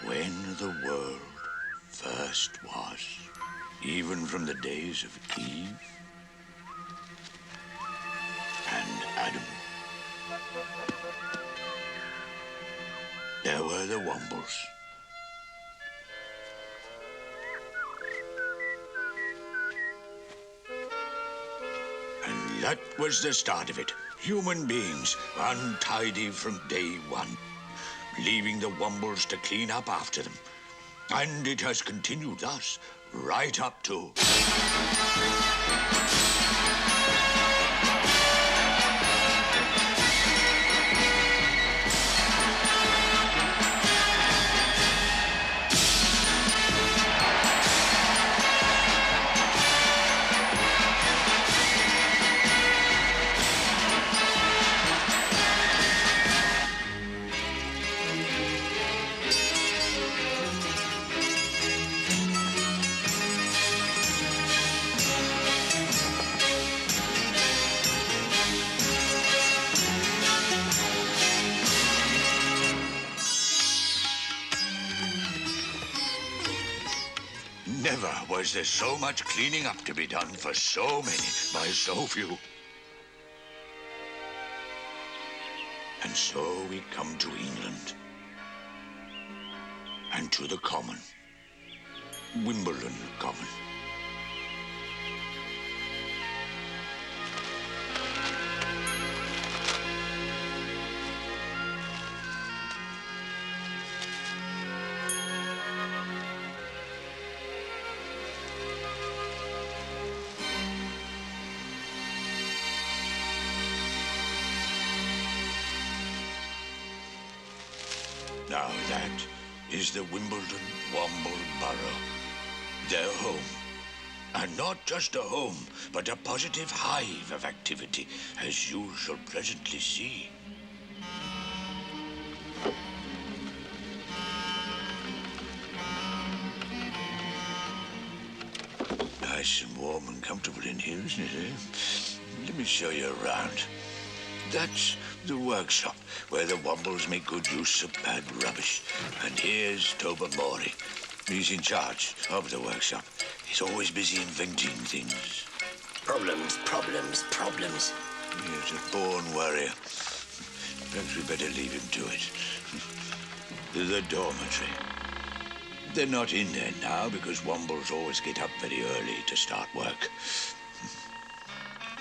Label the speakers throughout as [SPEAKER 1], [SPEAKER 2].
[SPEAKER 1] when the world first was, even from the days of Eve and Adam, there were the Wombles. And that was the start of it. Human beings, untidy from day one, leaving the Wombles to clean up after them. And it has continued thus, right up to... Never was there so much cleaning up to be done for so many by so few. And so we come to England and to the Common, Wimbledon Common. Now that is the Wimbledon Womble Borough, their home. And not just a home, but a positive hive of activity, as you shall presently see. Nice and warm and comfortable in here, isn't it, eh? Let me show you around. That's the workshop where the Wombles make good use of bad rubbish. And here's Tobermory. He's in charge of the workshop. He's always busy inventing things.
[SPEAKER 2] Problems.
[SPEAKER 1] He's a born worrier. Perhaps we better leave him to it. The dormitory. They're not in there now because Wombles always get up very early to start work.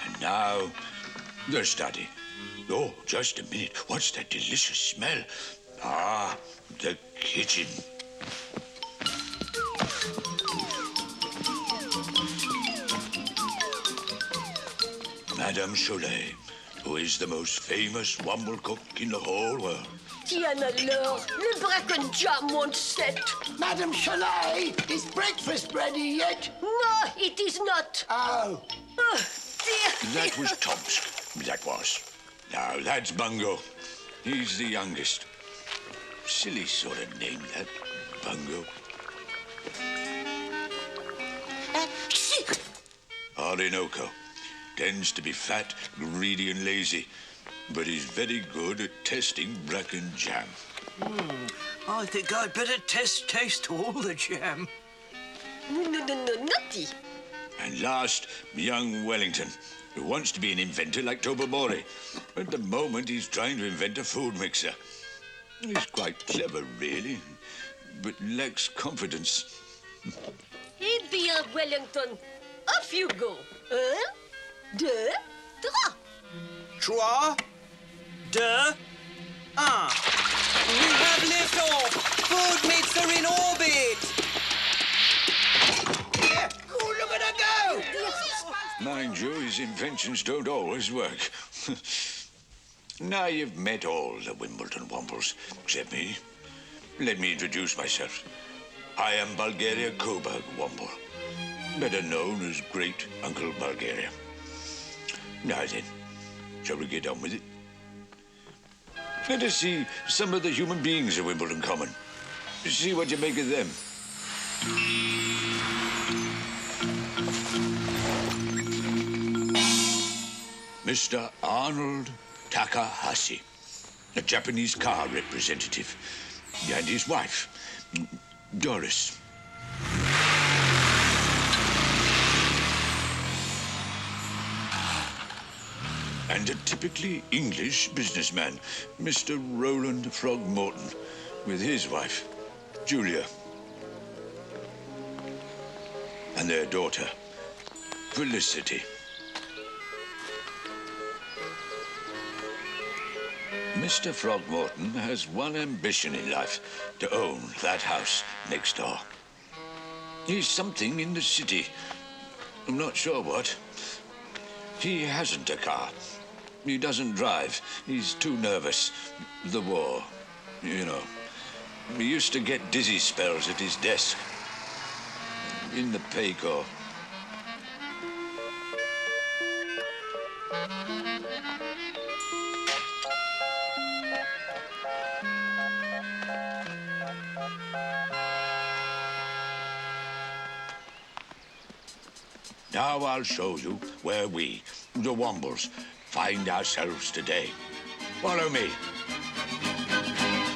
[SPEAKER 1] And now, the study. Oh, just a minute. What's that delicious smell? Ah, the kitchen. Madame Cholet, who is the most famous Womble cook in the whole world.
[SPEAKER 3] Tiens alors, le bracken jam won't set.
[SPEAKER 2] Madame Cholet, is breakfast ready yet?
[SPEAKER 3] No, it is not.
[SPEAKER 2] Oh.
[SPEAKER 3] Oh, dear.
[SPEAKER 1] That was Tomsk. That was. Now, that's Bungo. He's the youngest. Silly sort of name, that. Bungo. Orinoco. Tends to be fat, greedy, and lazy. But he's very good at testing bracken jam.
[SPEAKER 4] I think I'd better taste all the jam.
[SPEAKER 3] No, naughty.
[SPEAKER 1] And last, young Wellington, who wants to be an inventor like Tobermory. At the moment, he's trying to invent a food mixer. He's quite clever, really, but lacks confidence.
[SPEAKER 3] Eh bien, Wellington, off you go. Un, deux, trois.
[SPEAKER 4] Trois, deux, un. We have liftoff! Food mixer in orbit!
[SPEAKER 2] Yeah. Oh, look at her go!
[SPEAKER 1] Mind you, his inventions don't always work. Now you've met all the Wimbledon Wombles, except me. Let me introduce myself. I am Bulgaria Coburg Womble, better known as Great Uncle Bulgaria. Now then, shall we get on with it? Let us see some of the human beings of Wimbledon Common. See what you make of them. Mr. Arnold Takahashi, a Japanese car representative, and his wife, Doris. And a typically English businessman, Mr. Roland Frogmorton, with his wife, Julia, and their daughter, Felicity. Mr. Frogmorton has one ambition in life, to own that house next door. He's something in the city. I'm not sure what. He hasn't a car. He doesn't drive. He's too nervous. The war, you know. He used to get dizzy spells at his desk. In the pay corps. Now I'll show you where we, the Wombles, find ourselves today. Follow me.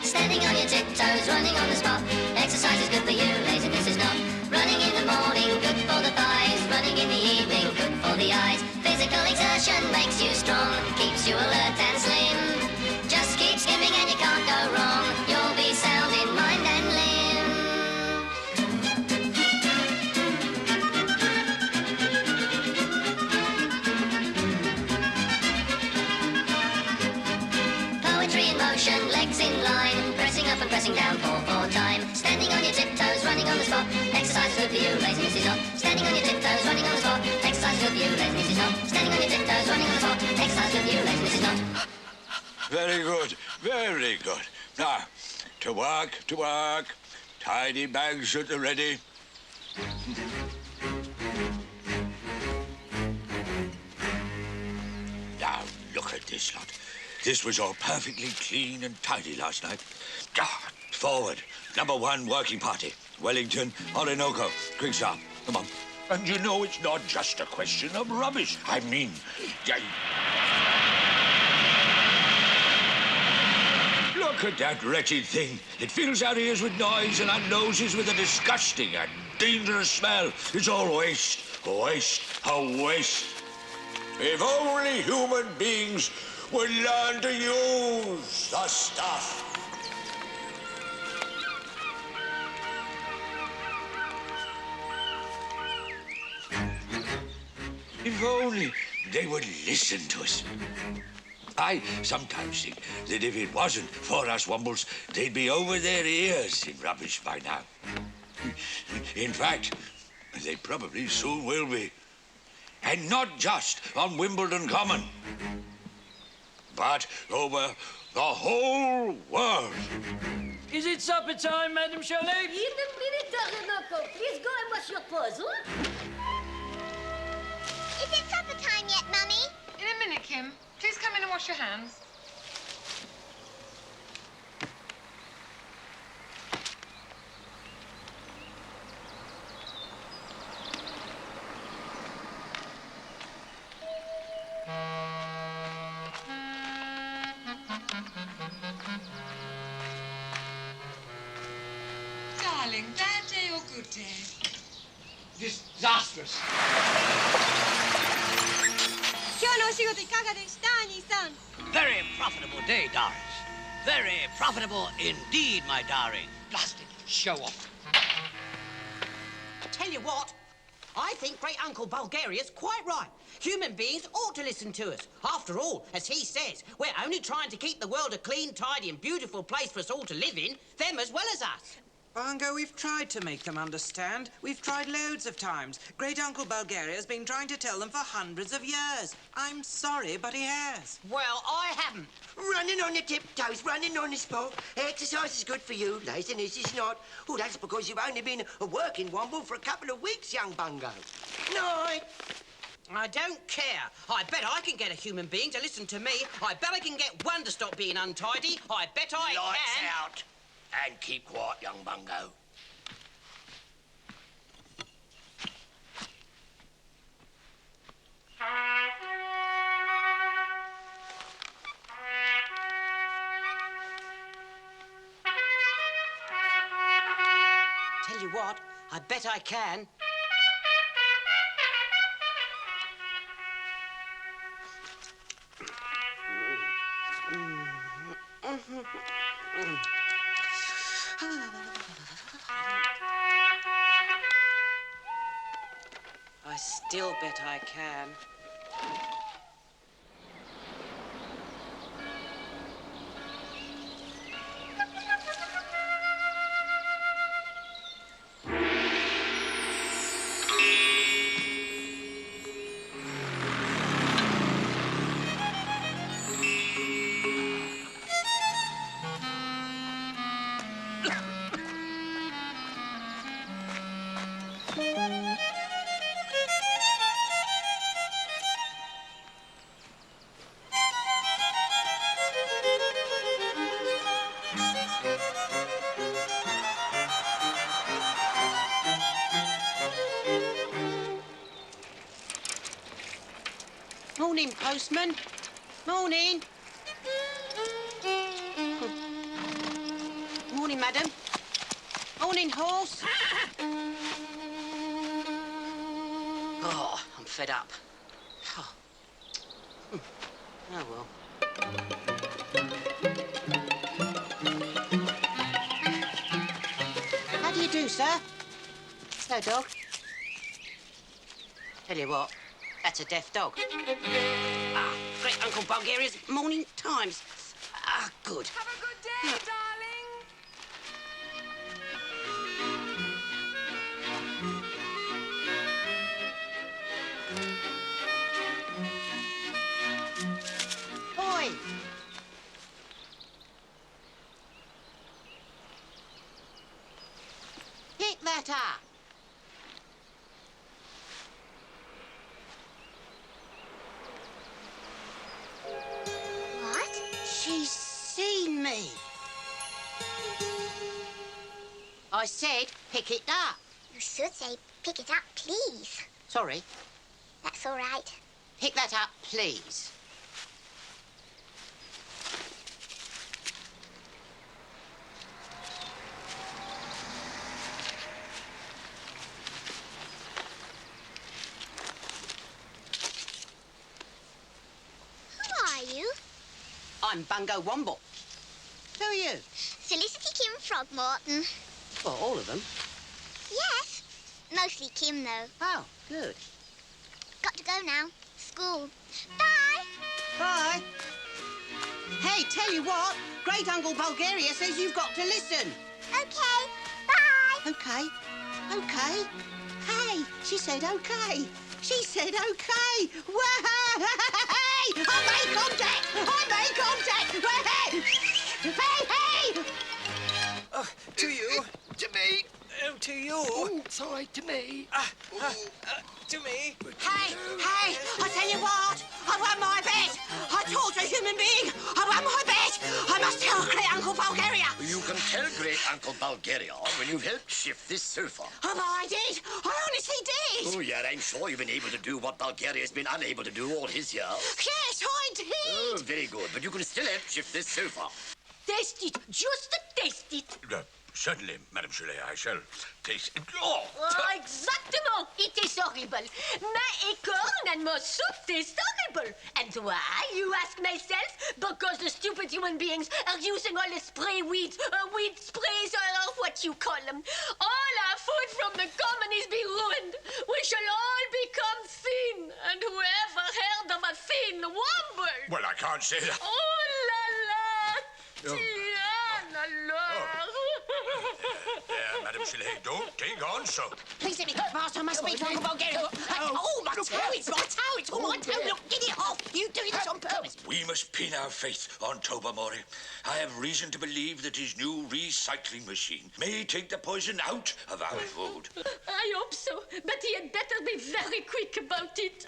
[SPEAKER 5] Standing on your tiptoes, running on the spot. Exercise is good for you, laziness is not. Running in the morning, good for the thighs. Running in the evening, good for the eyes. Physical exertion makes you strong, keeps you alert and slim. Just keep skipping and you can't go wrong. You'll be sound in mind and limb. Poetry in motion, legs in line. Pressing up and pressing down, 4/4 time. Standing on your tiptoes, running on the spot. Exercise is good for you, laziness is not. Standing on your tiptoes, running on the spot. Exercise is good for you, laziness is not. Standing on your tiptoes, running on the spot. Exercise is good for you, laziness is not.
[SPEAKER 1] Very good, very good. Now, to work, to work. Tidy bags at the ready. Now, look at this lot. This was all perfectly clean and tidy last night. Ah, forward. Number 1 working party. Wellington, Orinoco. Quick start. Come on. And you know it's not just a question of rubbish. I mean... Look at that wretched thing. It fills our ears with noise and our noses with a disgusting and dangerous smell. It's all waste. Waste. A waste. If only human beings would learn to use the stuff. If only they would listen to us. I sometimes think that if it wasn't for us Wombles, they'd be over their ears in rubbish by now. In fact, they probably soon will be. And not just on Wimbledon Common, but over the whole world.
[SPEAKER 4] Is it supper time, Madam Shirley?
[SPEAKER 3] In a minute, Orinoco. Please go and wash your paws, huh?
[SPEAKER 6] Is it supper time yet, Mummy?
[SPEAKER 7] In a minute, Kim. Please come in and wash your hands. Darling, bad day or good day?
[SPEAKER 8] Disastrous.
[SPEAKER 9] Very profitable day, Doris. Very profitable indeed, my darling.
[SPEAKER 8] Blasted show off.
[SPEAKER 10] Tell you what, I think Great Uncle Bulgaria's quite right. Human beings ought to listen to us. After all, as he says, we're only trying to keep the world a clean, tidy and beautiful place for us all to live in, them as well as us.
[SPEAKER 11] Bongo, we've tried to make them understand. We've tried loads of times. Great Uncle Bulgaria's been trying to tell them for hundreds of years. I'm sorry, but he has.
[SPEAKER 10] Well, I haven't.
[SPEAKER 2] Running on your tiptoes, running on the spot. Exercise is good for you, laziness is not. Oh, that's because you've only been a working Womble for a couple of weeks, young Bungo. Night.
[SPEAKER 10] I don't care. I bet I can get a human being to listen to me. I bet I can get one to stop being untidy. I bet I
[SPEAKER 2] Lights
[SPEAKER 10] can.
[SPEAKER 2] out. And keep quiet, young Bungo.
[SPEAKER 10] what, I bet I can. I still bet I can. Morning, postman. Morning. Morning, madam. Morning, horse. Oh, I'm fed up. Oh, oh well. How do you do, sir? Hello, dog. Tell you what, that's a deaf dog. Ah, Great Uncle Bulgaria's Morning Times. Ah, good.
[SPEAKER 7] Have a good day, darling.
[SPEAKER 10] Boy! Pick that up.
[SPEAKER 6] What?
[SPEAKER 10] She's seen me. I said pick it up.
[SPEAKER 6] You should say, pick it up, please.
[SPEAKER 10] Sorry.
[SPEAKER 6] That's all right.
[SPEAKER 10] Pick that up, please.
[SPEAKER 6] Who are you?
[SPEAKER 10] I'm Bungo Womble. Who are you?
[SPEAKER 6] Felicity Kim Frogmorton.
[SPEAKER 10] Well, all of them.
[SPEAKER 6] Yes. Mostly Kim, though.
[SPEAKER 10] Oh, good.
[SPEAKER 6] Got to go now. School. Bye.
[SPEAKER 10] Bye. Hey, tell you what, Great Uncle Bulgaria says you've got to listen.
[SPEAKER 6] Okay. Bye.
[SPEAKER 10] Okay. Okay. Hey, she said okay. She said okay. Way! I made contact! I made contact! Way! Hey, hey!
[SPEAKER 4] To you.
[SPEAKER 2] To me.
[SPEAKER 4] Oh, to you.
[SPEAKER 2] Oh, sorry, to me.
[SPEAKER 4] To me.
[SPEAKER 10] Hey, hey! I tell you what, I won my bet. I taught a human being. I won my bet. I must tell Great Uncle Bulgaria.
[SPEAKER 8] You can tell Great Uncle Bulgaria when you've helped shift this sofa.
[SPEAKER 10] Oh, I did. I honestly did.
[SPEAKER 8] Oh, yeah, I'm sure you've been able to do what Bulgaria's been unable to do all his years.
[SPEAKER 10] Yes, I did.
[SPEAKER 8] Oh, very good, but you can still help shift this sofa.
[SPEAKER 3] Test it, just test it.
[SPEAKER 1] Certainly, Madame Shirley, I shall taste it. Oh!
[SPEAKER 3] Exactement. It is horrible. My acorn and my soup taste horrible. And why, you ask myself? Because the stupid human beings are using all the spray weed sprays, or what you call them. All our food from the common is being ruined. We shall all become thin. And whoever heard of a thin womble?
[SPEAKER 1] Well, I can't say that.
[SPEAKER 3] Oh la la! Tiana la!
[SPEAKER 1] There, Madame Shirley, don't take on so.
[SPEAKER 10] Please let me go fast. I must speak to Uncle Bulgaria. Oh, my toe! It's my toe! It's all my toe! Look, get it off! You doing this on purpose?
[SPEAKER 1] We must pin our faith on Tobamori. I have reason to believe that his new recycling machine may take the poison out of our food.
[SPEAKER 3] I hope so, but he had better be very quick about it.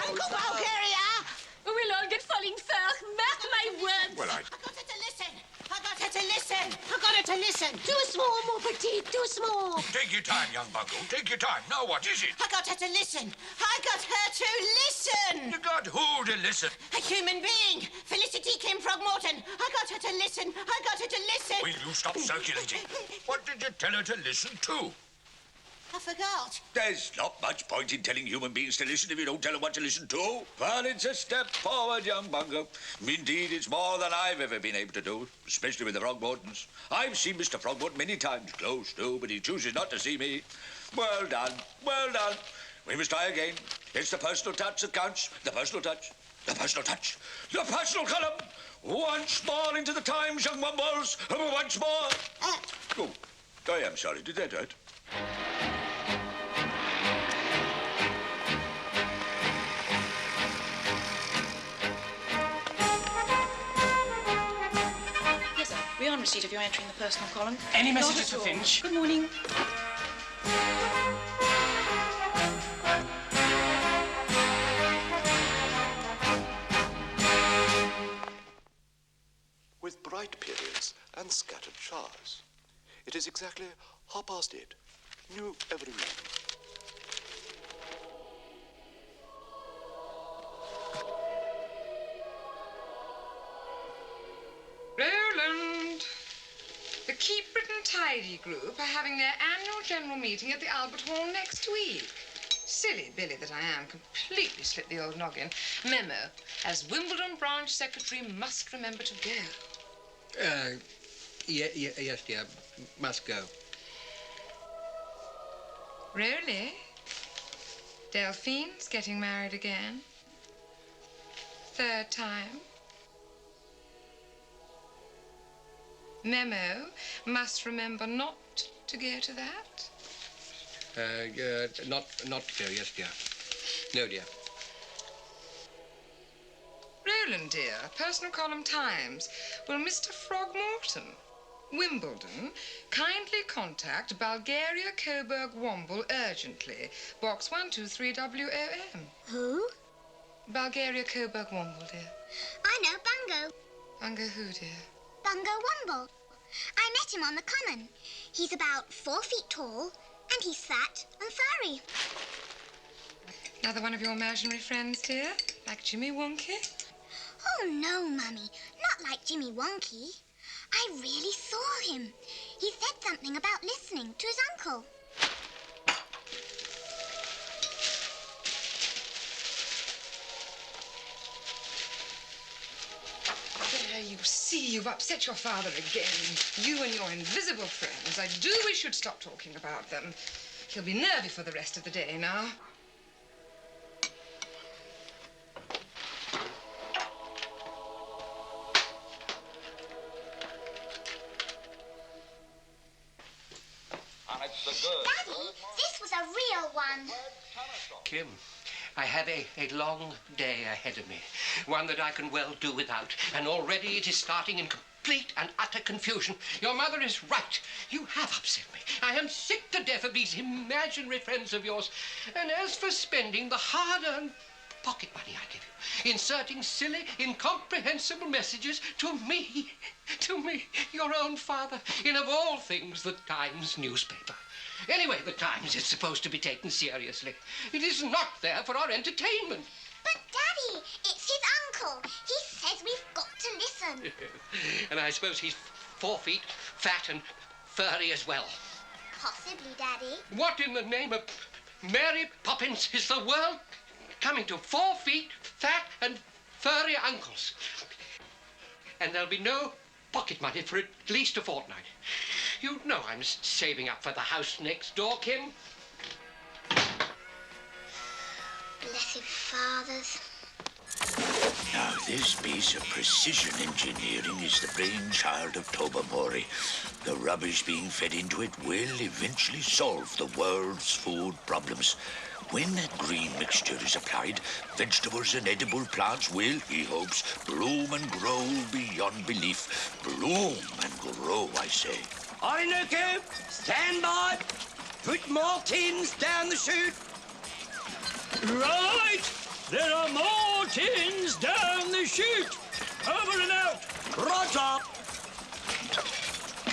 [SPEAKER 10] Uncle Bulgaria!
[SPEAKER 3] We'll all get falling fur, mark my words.
[SPEAKER 1] Well,
[SPEAKER 10] I got her to listen. I got her to listen. I got her to listen.
[SPEAKER 3] Too small, mon petit, too small.
[SPEAKER 1] Take your time, young Bungo. Take your time. Now, what is it?
[SPEAKER 10] I got her to listen. I got her to listen.
[SPEAKER 1] You got who to listen?
[SPEAKER 10] A human being. Felicity Kim Frogmorton. I got her to listen. I got her to listen.
[SPEAKER 1] will you stop circulating? What did you tell her to listen to?
[SPEAKER 10] I forgot.
[SPEAKER 1] There's not much point in telling human beings to listen if you don't tell them what to listen to. Well, it's a step forward, young bungo. Indeed, it's more than I've ever been able to do, especially with the Frogmortons. I've seen Mr. Frogmorton many times, close to, but he chooses not to see me. Well done, well done. We must try again. It's the personal touch that counts. The personal touch. The personal touch. The personal column. Once more into the Times, young mumbles. Once more. Oh, I am sorry. Did that hurt?
[SPEAKER 12] Yes, sir. We are in receipt of your entry in the personal column.
[SPEAKER 13] Any messages for Finch?
[SPEAKER 12] Good morning.
[SPEAKER 14] With bright periods and scattered showers. It is exactly 8:30. New every morning.
[SPEAKER 7] Roland, the Keep Britain Tidy group are having their annual general meeting at the Albert Hall next week. Silly Billy that I am, completely slipped the old noggin. Memo, as Wimbledon branch secretary, must remember to go.
[SPEAKER 15] Yes, dear. Must go.
[SPEAKER 7] Really? Delphine's getting married again? Third time? Memo, must remember not to go to that?
[SPEAKER 15] Not to go, yes, dear. No, dear.
[SPEAKER 7] Roland, dear, personal column Times. Will Mr. Frogmorton, Wimbledon, kindly contact Bulgaria Coburg Womble urgently. Box 123 WOM.
[SPEAKER 6] Who?
[SPEAKER 7] Bulgaria Coburg Womble, dear.
[SPEAKER 6] I know Bungo.
[SPEAKER 7] Bungo who, dear?
[SPEAKER 6] Bungo Womble. I met him on the common. He's about 4 feet tall, and he's fat and furry.
[SPEAKER 7] Another one of your imaginary friends, dear? Like Jimmy Wonky?
[SPEAKER 6] Oh, no, Mummy. Not like Jimmy Wonky. I really saw him. He said something about listening to his uncle.
[SPEAKER 7] There, you see, you've upset your father again. You and your invisible friends. I do wish you'd stop talking about them. He'll be nervy for the rest of the day now.
[SPEAKER 6] Daddy, this was a real one.
[SPEAKER 15] Kim, I have a long day ahead of me. One that I can well do without. And already it is starting in complete and utter confusion. Your mother is right. You have upset me. I am sick to death of these imaginary friends of yours. And as for spending the hard-earned pocket money I give you, inserting silly, incomprehensible messages to me, your own father, in of all things the Times newspaper. Anyway, the Times is supposed to be taken seriously. It is not there for our entertainment.
[SPEAKER 6] But, Daddy, it's his uncle. He says we've got to listen.
[SPEAKER 15] And I suppose he's 4 feet, fat and furry as well.
[SPEAKER 6] Possibly, Daddy.
[SPEAKER 15] What in the name of Mary Poppins is the world coming to? 4 feet, fat and furry uncles. And there'll be no pocket money for at least a fortnight. You know I'm saving up for the house next door, Kim.
[SPEAKER 6] Blessed fathers.
[SPEAKER 1] Now, this piece of precision engineering is the brainchild of Tobermory. The rubbish being fed into it will eventually solve the world's food problems. When that green mixture is applied, vegetables and edible plants will, he hopes, bloom and grow beyond belief. Bloom and grow, I say.
[SPEAKER 2] Orinoco, stand by. Put more tins down the chute.
[SPEAKER 16] Right! There are more tins down the chute. Over and out.
[SPEAKER 2] Roger.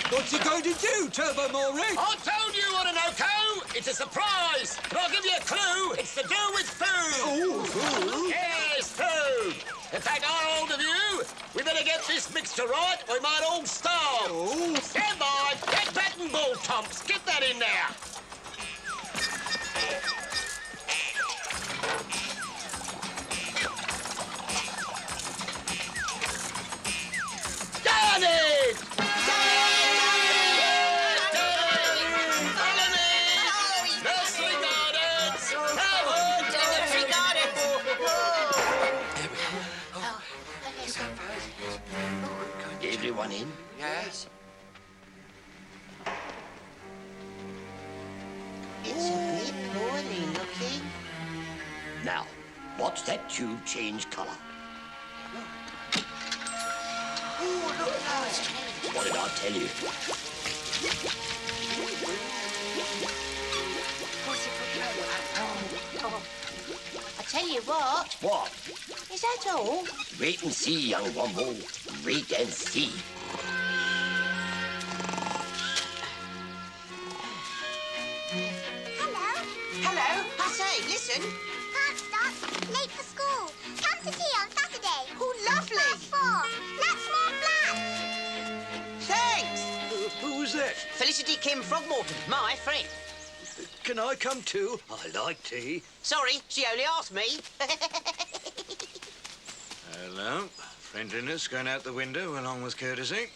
[SPEAKER 16] What's he going to do, Tobermory?
[SPEAKER 8] I told you, Orinoco! It's a surprise! But I'll give you a clue. It's to do with food.
[SPEAKER 16] Oh, food?
[SPEAKER 8] Yes, food. In fact, all of you, we better get get this mixture right, we might all starve. Ooh. Stand by. Get that and ball, Tomps. Get that in there. Down it!
[SPEAKER 2] Everyone in?
[SPEAKER 15] Yes.
[SPEAKER 2] It's a bit poorly looking. Now, watch that tube change colour. Oh, look how it's changed. What did I tell you?
[SPEAKER 3] I tell you what.
[SPEAKER 2] What?
[SPEAKER 3] Is that all?
[SPEAKER 2] Wait and see, young Womble. Wait and see.
[SPEAKER 6] Hello.
[SPEAKER 10] Hello. I say, listen.
[SPEAKER 6] Can't stop. Late for school. Come to tea on Saturday.
[SPEAKER 10] Oh, lovely.
[SPEAKER 6] Class 4. Lots more flats.
[SPEAKER 10] Thanks.
[SPEAKER 4] Who was that?
[SPEAKER 10] Felicity Kim Frogmorton, my friend.
[SPEAKER 4] Can I come too? I like tea.
[SPEAKER 10] Sorry, she only asked me.
[SPEAKER 4] Hello. Friendliness going out the window along with courtesy.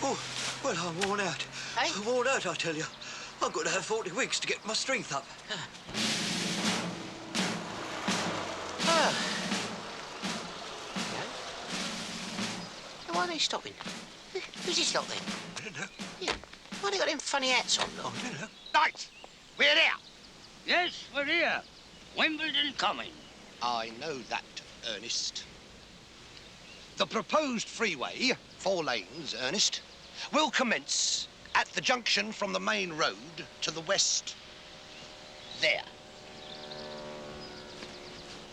[SPEAKER 4] Oh, well, I'm worn out.
[SPEAKER 10] Hey?
[SPEAKER 4] I'm worn out, I tell you. I've got to have 40 weeks to get my strength up.
[SPEAKER 10] Why are they stopping? Who's this lot then?
[SPEAKER 4] I don't know.
[SPEAKER 10] Yeah. Why they got them funny hats on?
[SPEAKER 4] I don't know.
[SPEAKER 8] Right, we're here.
[SPEAKER 16] Yes, we're here. Wimbledon coming.
[SPEAKER 8] I know that, Ernest. The proposed freeway, 4 lanes, Ernest, will commence at the junction from the main road to the west. There.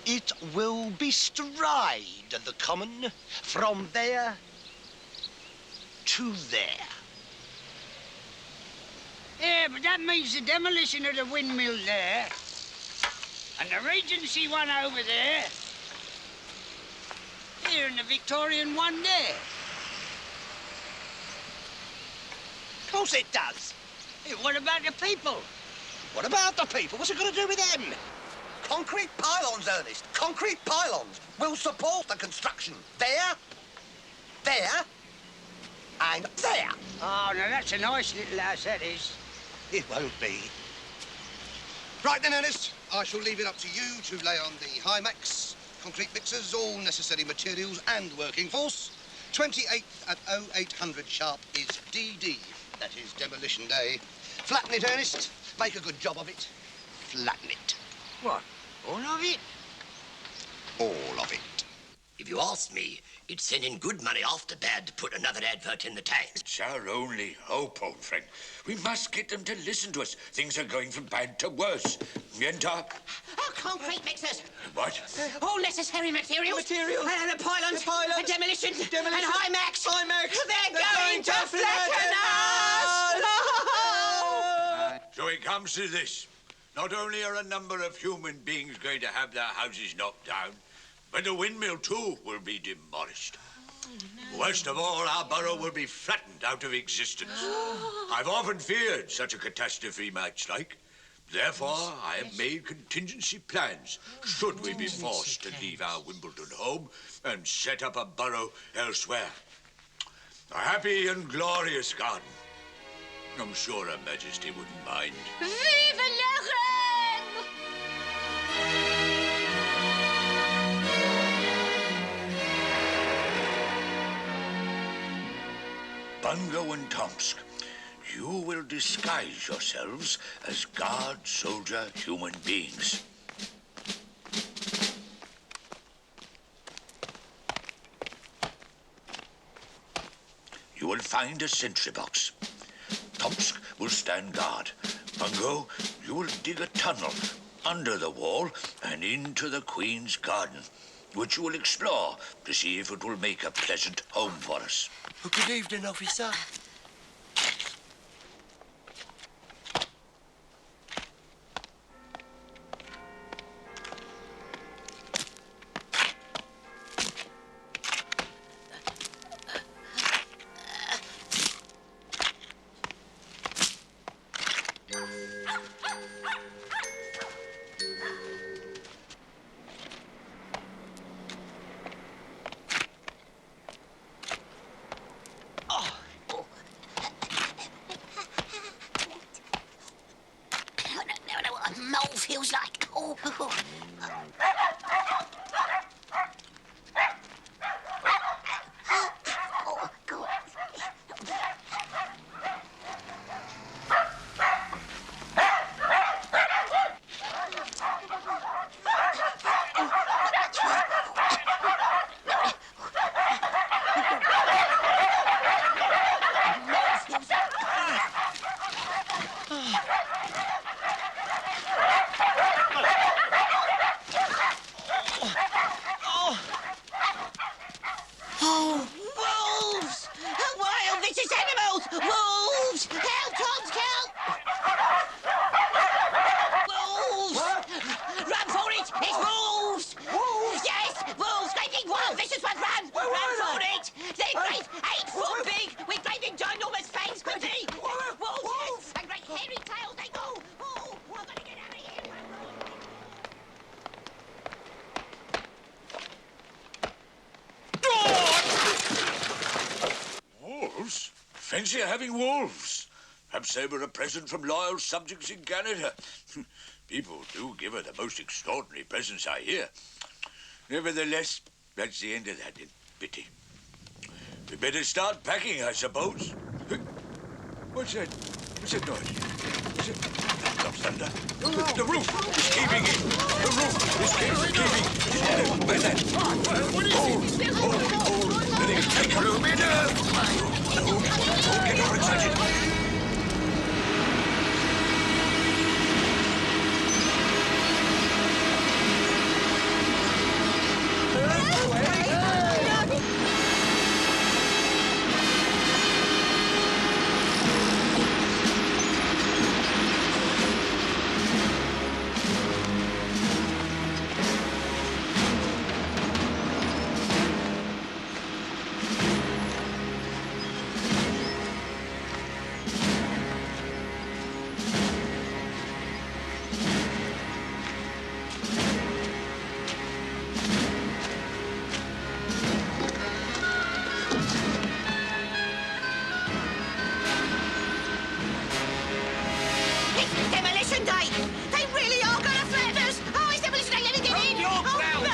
[SPEAKER 8] It will bestride the common from there to there.
[SPEAKER 16] Yeah, but that means the demolition of the windmill there, and the Regency one over there, here and the Victorian one there.
[SPEAKER 8] Of course it does.
[SPEAKER 16] Hey, what about the people?
[SPEAKER 8] What about the people? What's it got to do with them? Concrete pylons, Ernest. Concrete pylons will support the construction. There, and there.
[SPEAKER 16] Oh, now that's a nice little house, that is.
[SPEAKER 8] It won't be. Right then, Ernest. I shall leave it up to you to lay on the Hymax, concrete mixers, all necessary materials and working force. 28th at 0800 sharp is DD. That is demolition day. Flatten it, Ernest. Make a good job of it. Flatten it.
[SPEAKER 16] What? All of it?
[SPEAKER 8] All of it.
[SPEAKER 2] If you ask me, it's sending good money after bad to put another advert in the tank.
[SPEAKER 1] It's our only hope, old friend. We must get them to listen to us. Things are going from bad to worse. Yenta?
[SPEAKER 10] Oh, concrete mixers.
[SPEAKER 1] What?
[SPEAKER 10] All necessary materials.
[SPEAKER 11] Materials.
[SPEAKER 10] And the pylons. And demolition. And Hymax.
[SPEAKER 11] Hymax.
[SPEAKER 10] They're going to flatten us.
[SPEAKER 1] So it comes to this. Not only are a number of human beings going to have their houses knocked down, but the windmill, too, will be demolished. Worst of all, our borough will be flattened out of existence. I've often feared such a catastrophe might strike. Therefore, I have made contingency plans, should we be forced to leave our Wimbledon home and set up a borough elsewhere. A happy and glorious garden. I'm sure Her Majesty wouldn't mind.
[SPEAKER 3] Vive la reine!
[SPEAKER 1] Bungo and Tomsk, you will disguise yourselves as guard, soldier, human beings. You will find a sentry box. Tomsk will stand guard. Bungo, you will dig a tunnel under the wall and into the Queen's garden. which we'll explore to see if it will make a pleasant home for us.
[SPEAKER 8] Good evening, officer.
[SPEAKER 5] I know what a mole feels like. Oh. Oh, God.
[SPEAKER 10] Oh, wolves! Wild vicious animals! Wolves! Help, Tom's help! Wolves! Run for it! It's wolves! Wolves? Yes, wolves! Scraping wild vicious ones! Run! Run for it! They're great, 8 foot big, with gaping ginormous fangs, could they? Wolves! Yes! And great hairy tails they go! Oh, I've got to get out of here!
[SPEAKER 1] Wolves? Fancy having wolves. Perhaps they were a present from loyal subjects in Canada. People do give her the most extraordinary presents, I hear. Nevertheless, that's the end of that, in pity. We better start packing, I suppose. What's that? What's that noise? Is it? That comes thunder. The roof is caving in. The roof is caving. Where's that? Oh, let it take a minute. Don't get overexcited.
[SPEAKER 10] Demolition day! They really are going to threaten us! Oh, is demolition day letting it in?
[SPEAKER 15] Your ground,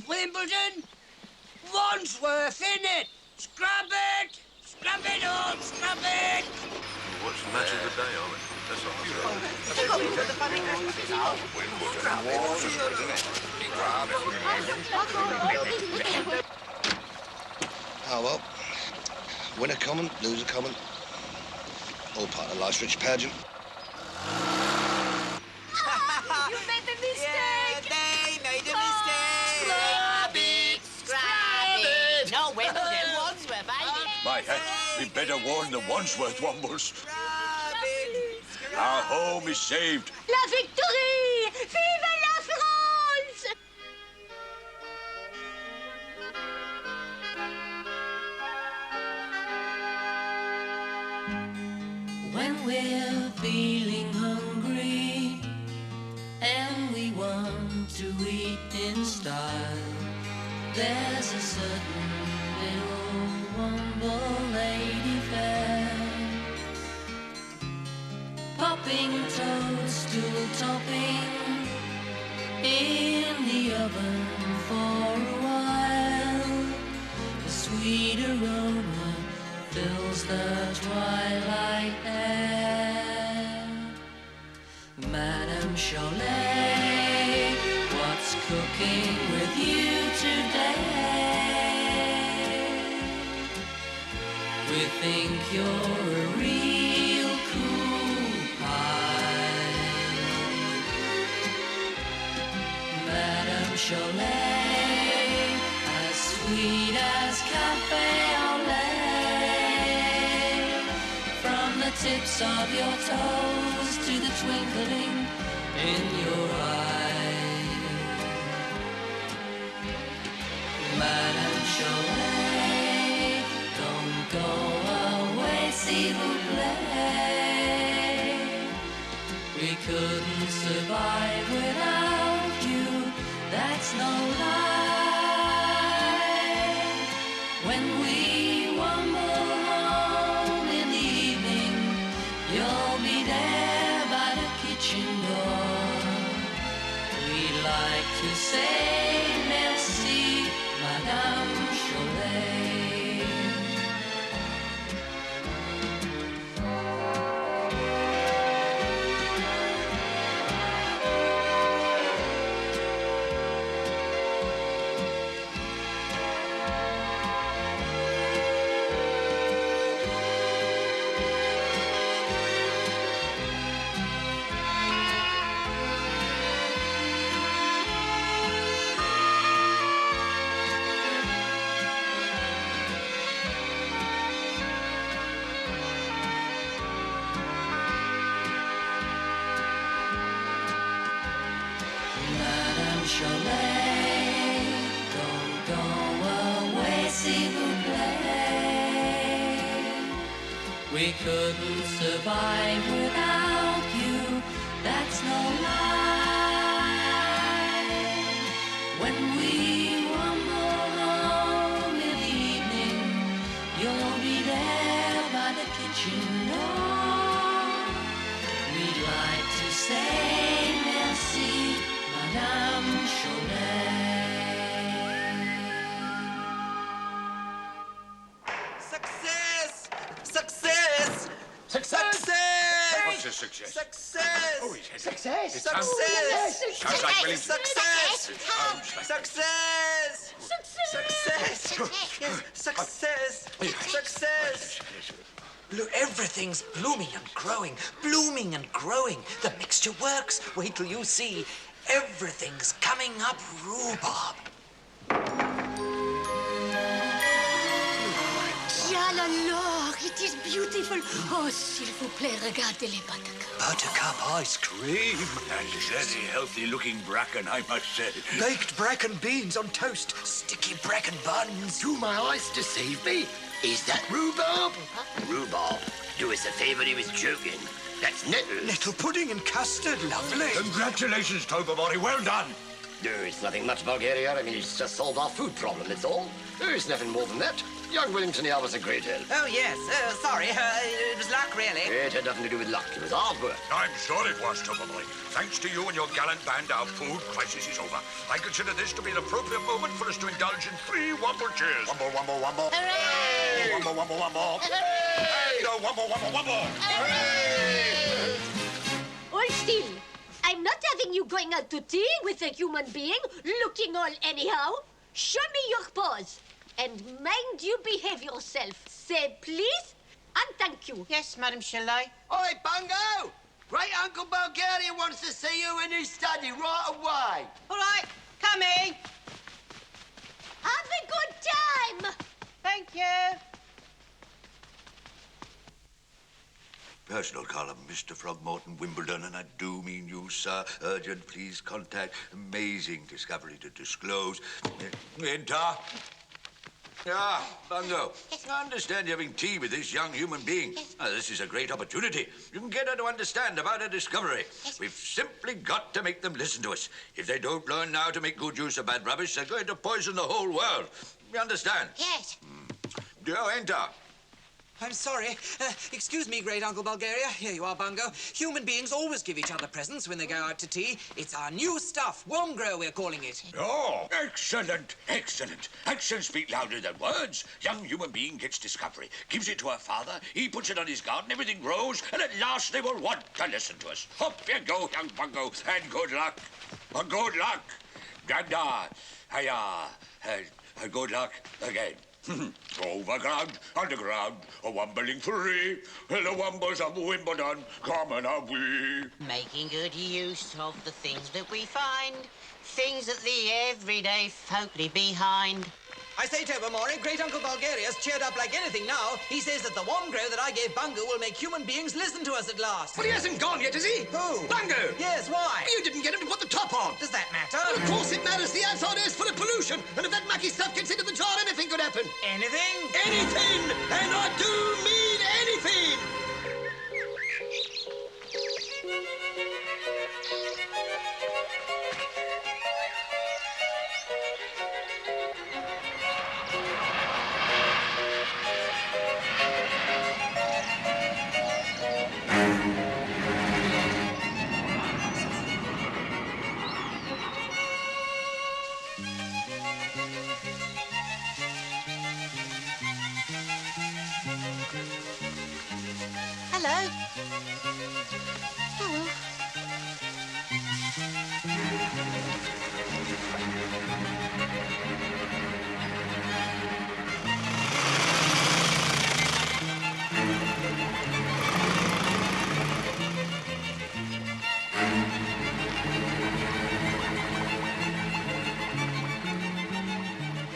[SPEAKER 16] Wimbledon. Wandsworth, innit? Scrub it! Scrub it up! Scrub it!
[SPEAKER 14] What's the match of the day, Ollie? That's all
[SPEAKER 8] Oh, well. Win a common, lose a common. All part of life's rich pageant.
[SPEAKER 1] We better warn the Wandsworth Wombles. Our home is saved.
[SPEAKER 3] La victory! Vive la France!
[SPEAKER 13] When we're feeling hungry and we want to eat in style, there's a certain little Womble lady fair, popping toadstool topping in the oven for a while. The sweet aroma fills the twilight air. Madame Cholet, what's cooking with you today? We think you're a real cool pie. Madame Cholet, as sweet as cafe au lait. From the tips of your toes to the twinkling in your eye. Madame Cholet, don't go away, s'il vous plaît. We couldn't survive without you, that's no lie. When we womble home in the evening, you'll be there by the kitchen door. We'd like to say merci, Madame Cholet. Madame Cholet, don't go away, s'il vous plaît. We couldn't survive without you, that's no lie. When we womble home in the evening, you'll be there by the kitchen door. We'd like to say merci, Madame Cholet.
[SPEAKER 17] Success! Success!
[SPEAKER 1] Success!
[SPEAKER 17] Success!
[SPEAKER 1] What's a success?
[SPEAKER 17] Success!
[SPEAKER 1] Oh, it has
[SPEAKER 2] Success!
[SPEAKER 1] It sounds-
[SPEAKER 17] Success!
[SPEAKER 1] Sounds like William.
[SPEAKER 17] Success!
[SPEAKER 1] It sounds like-
[SPEAKER 17] Success! Success! Yes, success! Success! Look, everything's blooming and growing, blooming and growing. The mixture works. Wait till you see. Everything's coming up rhubarb.
[SPEAKER 3] Tiens alors, it is beautiful. Oh, s'il vous plaît, regardez les buttercups.
[SPEAKER 4] Buttercup ice cream.
[SPEAKER 1] And very healthy-looking bracken, I must say.
[SPEAKER 4] Baked bracken beans on toast. Sticky bracken buns.
[SPEAKER 2] Do my eyes deceive me? Is that rhubarb? Rhubarb. Do us a favour, he was joking. That's nettle.
[SPEAKER 4] Nettle pudding and custard. Lovely.
[SPEAKER 1] Congratulations, Tobermory. Well done.
[SPEAKER 2] It's nothing much, Bulgaria. I mean, it's just solved our food problem, that's all. There's nothing more than that. Young Wellington here was a great help.
[SPEAKER 10] Oh, yes. Sorry. It was luck, really.
[SPEAKER 2] It had nothing to do with luck. It was hard work.
[SPEAKER 1] I'm sure it was, Tobermory. Thanks to you and your gallant band, our food crisis is over. I consider this to be an appropriate moment for us to indulge in 3 Womble cheers. Womble, womble, womble.
[SPEAKER 3] Hooray!
[SPEAKER 1] Womble, womble, womble.
[SPEAKER 3] Hooray!
[SPEAKER 1] And womble, womble, womble.
[SPEAKER 3] Hooray! Hold still. I'm not having you going out to tea with a human being looking all anyhow. Show me your paws. And mind you behave yourself. Say please and thank you.
[SPEAKER 10] Yes, Madame Cholet.
[SPEAKER 2] Oi, Bungo! Great Uncle Bulgaria wants to see you in his study right away.
[SPEAKER 10] All right, coming.
[SPEAKER 3] Have a good time.
[SPEAKER 10] Thank you.
[SPEAKER 1] Personal column, Mr. Throgmorton, Wimbledon, and I do mean you, sir. Urgent, please contact. Amazing discovery to disclose. Enter. Ah, Bungo. I understand you're having tea with this young human being. This is a great opportunity. You can get her to understand about her discovery. We've simply got to make them listen to us. If they don't learn now to make good use of bad rubbish, they're going to poison the whole world. You understand?
[SPEAKER 6] Yes.
[SPEAKER 1] Go, enter.
[SPEAKER 11] I'm sorry. Excuse me, Great Uncle Bulgaria. Here you are, Bungo. Human beings always give each other presents when they go out to tea. It's our new stuff. Wormgrow, we're calling it.
[SPEAKER 1] Oh, excellent, excellent. Actions speak louder than words. Young human being gets discovery, gives it to her father, he puts it on his garden, everything grows, and at last they will want to listen to us. Up you go, young Bungo, and good luck. Good luck. And, good luck again. Overground, underground, a wombling free, the wombles of Wimbledon, come and have we.
[SPEAKER 10] Making good use of the things that we find, things that the everyday folk leave behind.
[SPEAKER 11] I say, Tobermory, Great Uncle Bulgaria's cheered up like anything now. He says that the Wormgrow that I gave Bungo will make human beings listen to us at last.
[SPEAKER 8] But he hasn't gone yet, has he?
[SPEAKER 11] Who?
[SPEAKER 8] Bungo!
[SPEAKER 11] Yes, why?
[SPEAKER 8] You didn't get him to put the top on.
[SPEAKER 11] Does that matter?
[SPEAKER 8] Well, of course it matters. The outside air's full of pollution. And if that mucky stuff gets into the jar, anything could happen.
[SPEAKER 11] Anything?
[SPEAKER 8] Anything! And I do mean anything!
[SPEAKER 10] Hello. Hello.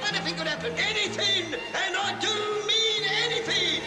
[SPEAKER 8] Anything could happen. Anything! And I do mean anything!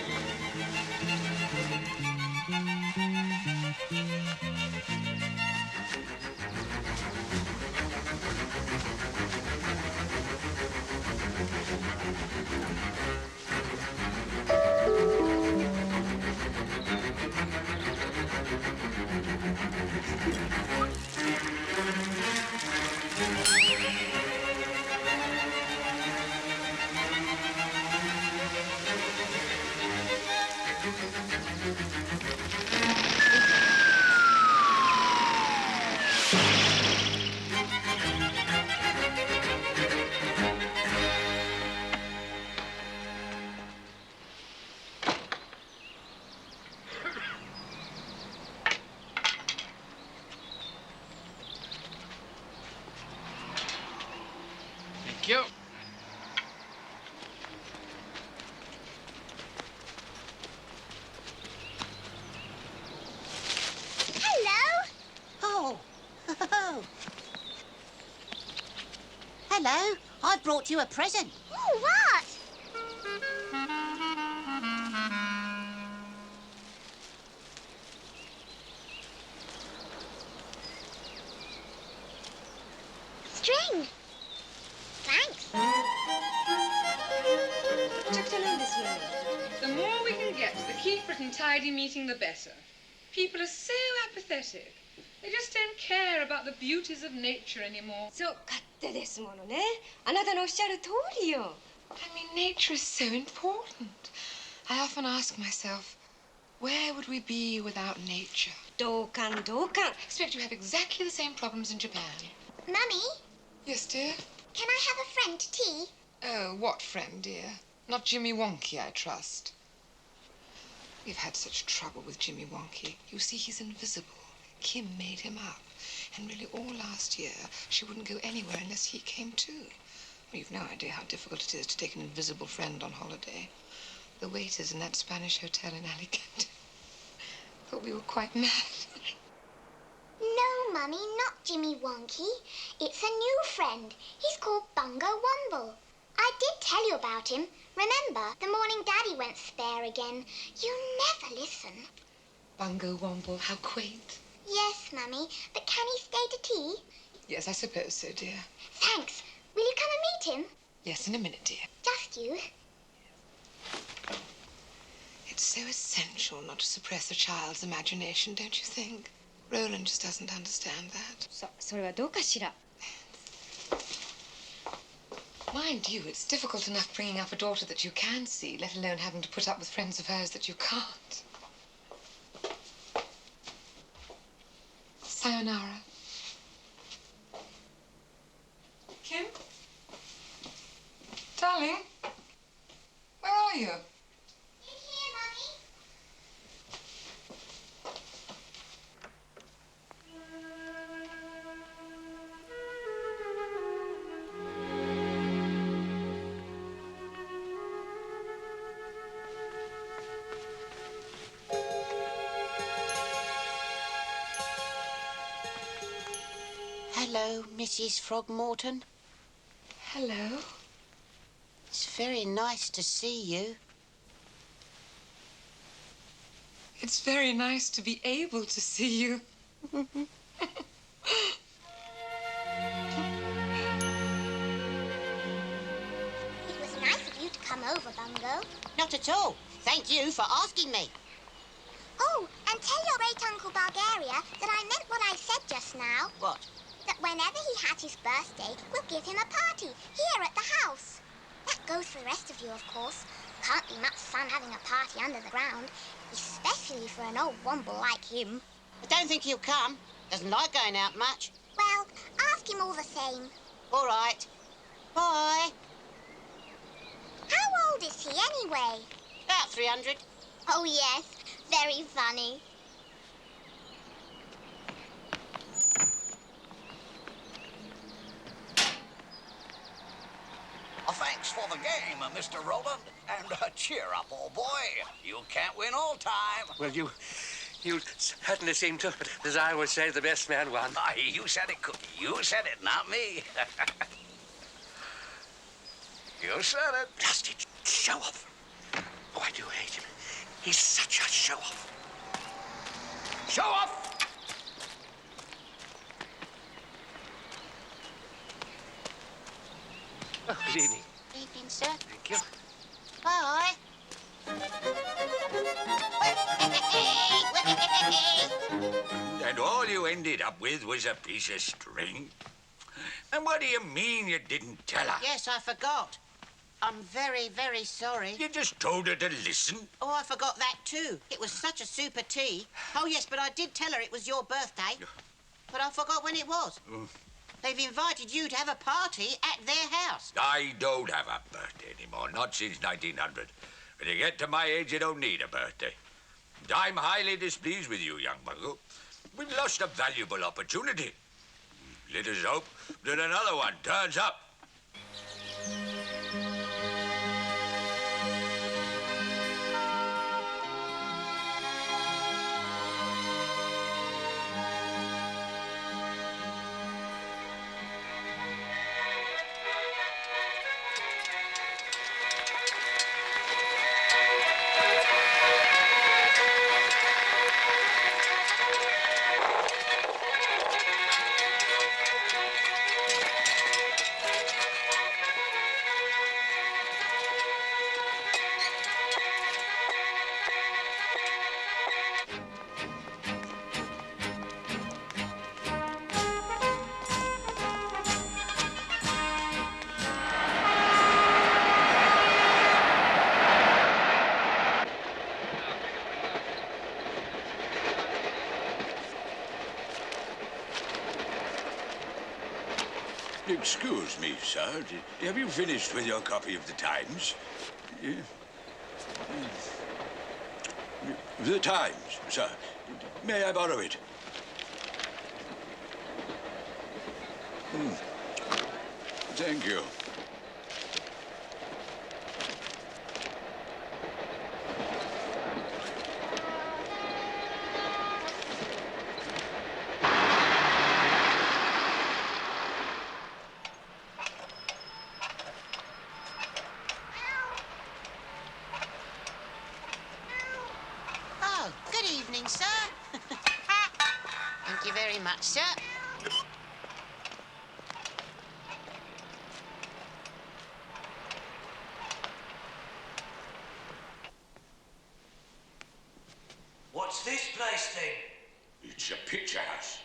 [SPEAKER 15] Thank you.
[SPEAKER 6] Hello.
[SPEAKER 10] Oh. Hello. I brought you a present.
[SPEAKER 6] Oh, what? String. Thanks.
[SPEAKER 7] Just to know this moment, the more we can get to the Keep Britain Tidy meeting, the better. People are so apathetic. They just don't care about the beauties of nature anymore.
[SPEAKER 18] そう勝手ですものね。あなたのおっしゃる通りよ。
[SPEAKER 7] I mean, nature is so important. I often ask myself, where would we be without nature?
[SPEAKER 18] 同感同感。
[SPEAKER 7] Expect you have exactly the same problems in Japan.
[SPEAKER 6] Mummy,
[SPEAKER 7] Yes, dear?
[SPEAKER 6] can I have a friend to tea?
[SPEAKER 7] Oh, what friend, dear? Not Jimmy Wonky, I trust. We've had such trouble with Jimmy Wonky. You see, he's invisible. Kim made him up. And really all last year, she wouldn't go anywhere unless he came too. Well, you've no idea how difficult it is to take an invisible friend on holiday. The waiters in that Spanish hotel in Alicante thought we were quite mad.
[SPEAKER 6] No, Mummy, not Jimmy Wonky. It's a new friend. He's called Bungo Womble. I did tell you about him. Remember, the morning Daddy went spare again. You never listen.
[SPEAKER 7] Bungo Womble, how quaint.
[SPEAKER 6] Yes, Mummy, but can he stay to tea?
[SPEAKER 7] Yes, I suppose so, dear.
[SPEAKER 6] Thanks. Will you come and meet him?
[SPEAKER 7] Yes, in a minute, dear.
[SPEAKER 6] Just you.
[SPEAKER 7] It's so essential not to suppress a child's imagination, don't you think? Roland just doesn't understand that.
[SPEAKER 18] それはどうかしら?
[SPEAKER 7] Mind you, it's difficult enough bringing up a daughter that you can see, let alone having to put up with friends of hers that you can't. Sayonara. Kim? Darling? Where are you?
[SPEAKER 10] Hello, Mrs. Throgmorton.
[SPEAKER 7] Hello.
[SPEAKER 10] It's very nice to see you.
[SPEAKER 7] It's very nice to be able to see you.
[SPEAKER 6] It was nice of you to come over, Bungo.
[SPEAKER 10] Not at all. Thank you for asking me.
[SPEAKER 6] Oh, and tell your great-uncle Bulgaria that I meant what I said just now.
[SPEAKER 10] What?
[SPEAKER 6] That whenever he has his birthday, we'll give him a party here at the house. That goes for the rest of you, of course. Can't be much fun having a party under the ground, especially for an old womble like him.
[SPEAKER 10] I don't think he'll come. Doesn't like going out much.
[SPEAKER 6] Well, ask him all the same.
[SPEAKER 10] All right. Bye.
[SPEAKER 6] How old is he anyway?
[SPEAKER 10] About 300.
[SPEAKER 6] Oh, yes. Very funny.
[SPEAKER 9] Thanks for the game, Mr. Roland. And cheer up, old boy. You can't win all time.
[SPEAKER 15] Well, you certainly seem to, as I would say, the best man won.
[SPEAKER 9] Aye, you said it, Cookie. You said it, not me. You said it.
[SPEAKER 15] Dusty show-off. Oh, I do hate him. He's such a show-off.
[SPEAKER 9] Show-off!
[SPEAKER 15] Oh, good evening.
[SPEAKER 6] Evening, sir.
[SPEAKER 15] Thank you.
[SPEAKER 6] Bye.
[SPEAKER 1] And all you ended up with was a piece of string? And what do you mean you didn't tell her?
[SPEAKER 10] Yes, I forgot. I'm very, very sorry.
[SPEAKER 1] You just told her to listen?
[SPEAKER 10] Oh, I forgot that too. It was such a super tea. Oh, yes, but I did tell her it was your birthday. But I forgot when it was. They've invited you to have a party at their house.
[SPEAKER 1] I don't have a birthday anymore, not since 1900. When you get to my age, you don't need a birthday. And I'm highly displeased with you, young Bungo. We've lost a valuable opportunity. Let us hope that another one turns up. Excuse me, sir. Have you finished with your copy of the Times? The Times, sir. May I borrow it? Thank you.
[SPEAKER 10] Oh, good evening, sir.
[SPEAKER 6] Sir.
[SPEAKER 4] What's this place, then?
[SPEAKER 1] It's a picture house.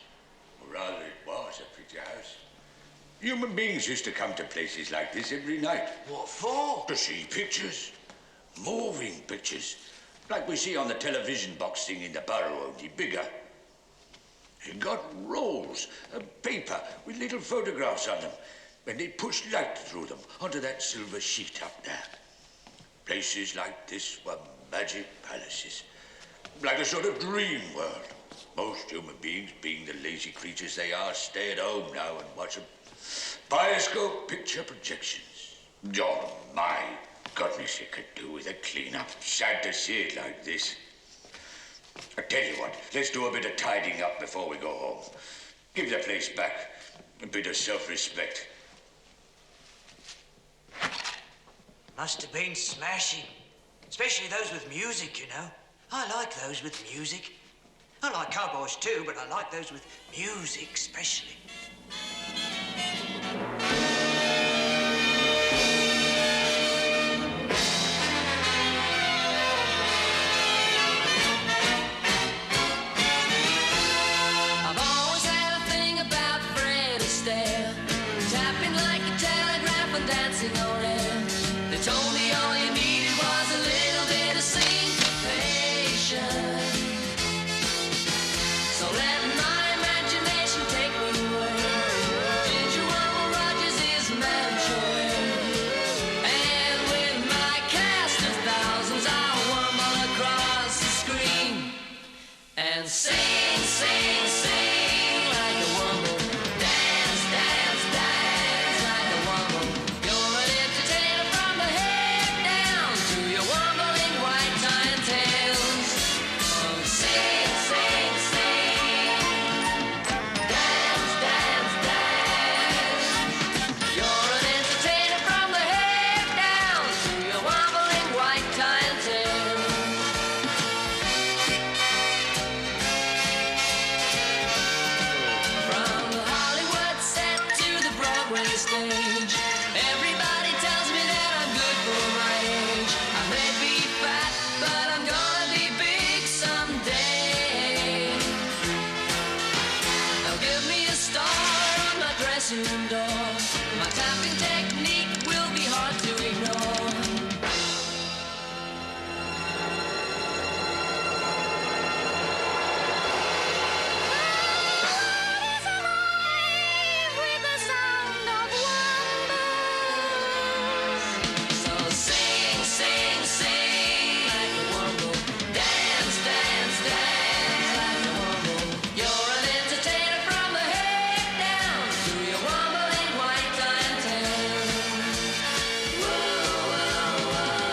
[SPEAKER 1] Or rather, it was a picture house. Human beings used to come to places like this every night.
[SPEAKER 4] What for?
[SPEAKER 1] To see pictures. Moving pictures. Like we see on the television box thing in the borough, only bigger. It got rolls of paper with little photographs on them. And they pushed light through them onto that silver sheet up there. Places like this were magic palaces. Like a sort of dream world. Most human beings, being the lazy creatures they are, stay at home now and watch them. Bioscope picture projections. Oh, my goodness, it could do with a clean-up. Sad to see it like this. I tell you what, let's do a bit of tidying up before we go home. Give the place back. A bit of self-respect.
[SPEAKER 4] Must have been smashing. Especially those with music, you know. I like those with music. I like cowboys too, but I like those with music especially.
[SPEAKER 13] I've always had a thing about Fred Astaire, tapping like a telegraph and dancing on air. They told me all you needed was a little bit of syncopation. So let my imagination take me away. Ginger Wumble Rogers is a man sure. And with my cast of thousands, I'll wumble across the screen and sing, sing, sing like a wumble. Dance, dance, dance like a wumble. You're an entertainer from the head down to your wumbling white tie and tails. So sing, sing, sing. Dance, dance, dance. You're an entertainer from the head down to your wobbling white tie and tails. From the Hollywood set to the Broadway stage, everybody tells me that I'm good for my age. I may be fat, but I'm gonna be big someday. They'll give me a star on my dressing room door. My tapping technique will be hard to ignore. So sing, sing, sing like a wumble. Dance, dance, dance like a wumble. You're an entertainer from the head down to your wumbling white tie and tails. Whoa, whoa, whoa.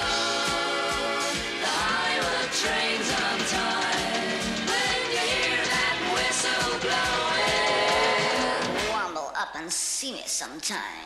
[SPEAKER 13] The Hollywood train's on time. When you hear that whistle blowing,
[SPEAKER 5] Wumble up and see me sometime.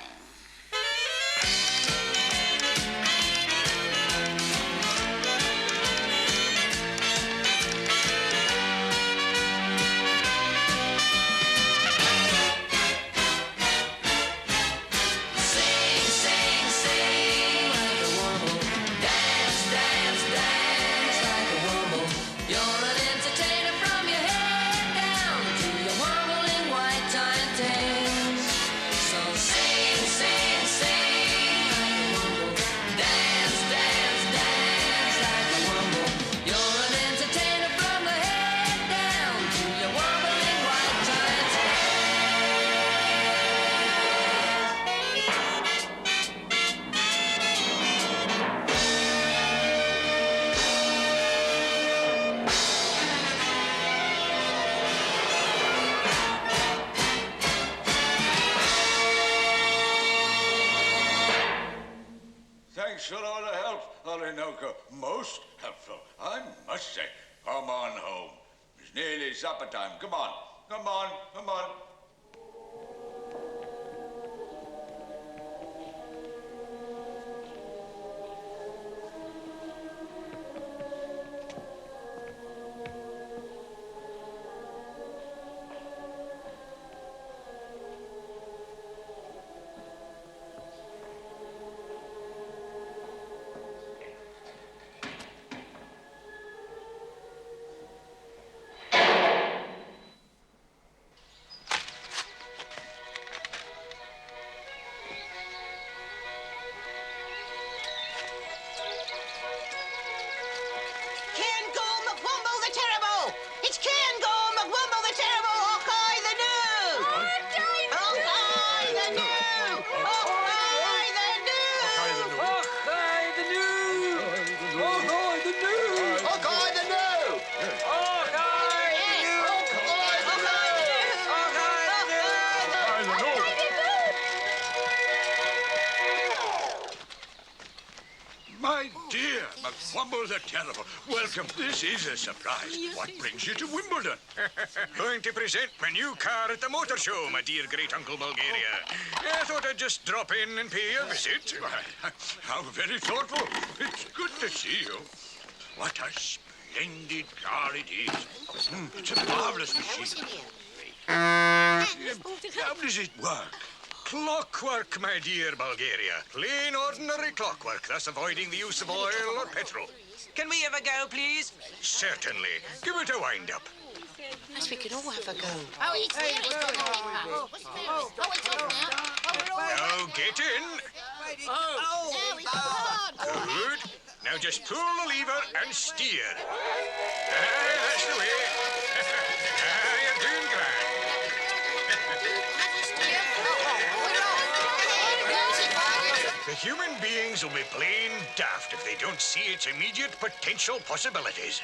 [SPEAKER 13] sing, sing, sing like a wumble. Dance, dance, dance like a wumble. You're an entertainer from your head down to your wumbling white tie and tails. So sing, sing, sing like a wumble. Dance, dance, dance like a wumble. You're an entertainer from the head down to your wumbling white tie and tails.
[SPEAKER 1] Thanks for all the help, Orinoco. Most helpful, I must say. Come on home. It's nearly supper time. Come on, come on, come on. Wombles are terrible. Welcome. This is a surprise. What brings you to Wimbledon?
[SPEAKER 19] Going to present my new car at the motor show, my dear great uncle Bulgaria. I thought I'd just drop in and pay you a visit.
[SPEAKER 1] How very thoughtful. It's good to see you. What a splendid car it is. It's a marvelous machine. How does it work?
[SPEAKER 19] Clockwork, my dear Bulgaria. Plain, ordinary clockwork, thus avoiding the use of oil or petrol.
[SPEAKER 11] Can we have a go, please?
[SPEAKER 19] Certainly. Give it a wind-up.
[SPEAKER 10] Yes, we can all have a go.
[SPEAKER 5] Oh, it's there. It's got the it's on now.
[SPEAKER 19] Now get in. Good. Now just pull the lever and steer. That's the way. You're doing grand. The human beings will be plain daft if they don't see its immediate potential possibilities.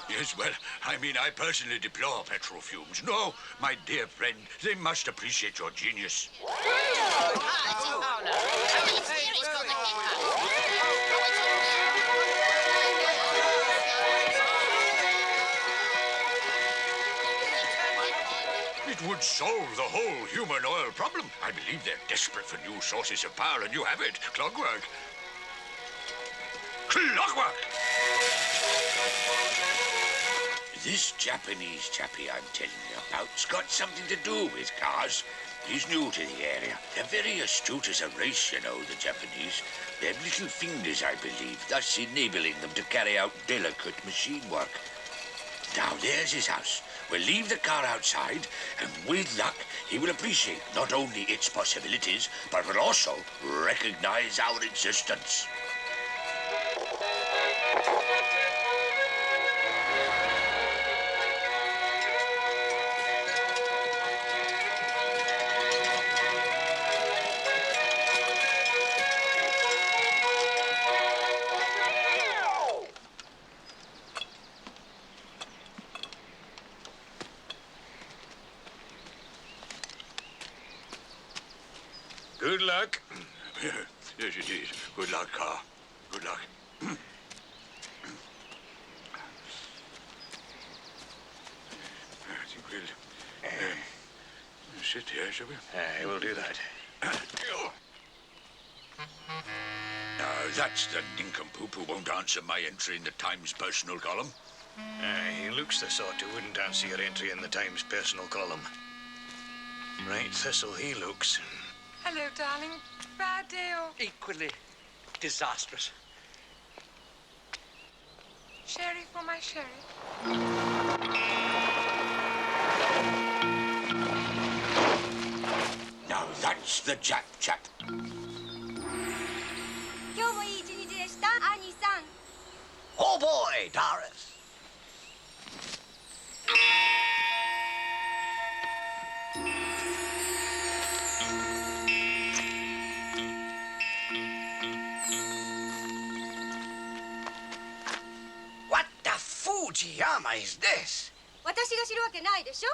[SPEAKER 1] Yes, well, I mean, I personally deplore petrol fumes. No, my dear friend, they must appreciate your genius. It would solve the whole human oil problem. I believe they're desperate for new sources of power, and you have it. Clockwork. Clockwork! This Japanese chappie I'm telling you about's got something to do with cars. He's new to the area. They're very astute as a race, you know, the Japanese. They have little fingers, I believe, thus enabling them to carry out delicate machine work. Now, there's his house. We'll leave the car outside, and with luck, he will appreciate not only its possibilities, but will also recognize our existence.
[SPEAKER 19] Good luck.
[SPEAKER 1] Yes, it is. Good luck, car. Good luck. I think we'll sit here, shall we?
[SPEAKER 19] We'll do that.
[SPEAKER 1] Now, that's the nincompoop who won't answer my entry in the Times personal column.
[SPEAKER 19] He looks the sort who wouldn't answer your entry in the Times personal column. Right thistle he looks.
[SPEAKER 7] Hello, darling. Bad day or...
[SPEAKER 15] Equally disastrous.
[SPEAKER 7] Sherry for my sherry.
[SPEAKER 1] Now, that's the Jap chap.
[SPEAKER 18] 今日もいい一日でした、兄さん。
[SPEAKER 9] Oh boy, Doris. What the Fujiyama is this?
[SPEAKER 18] 私が知るわけないでしょ。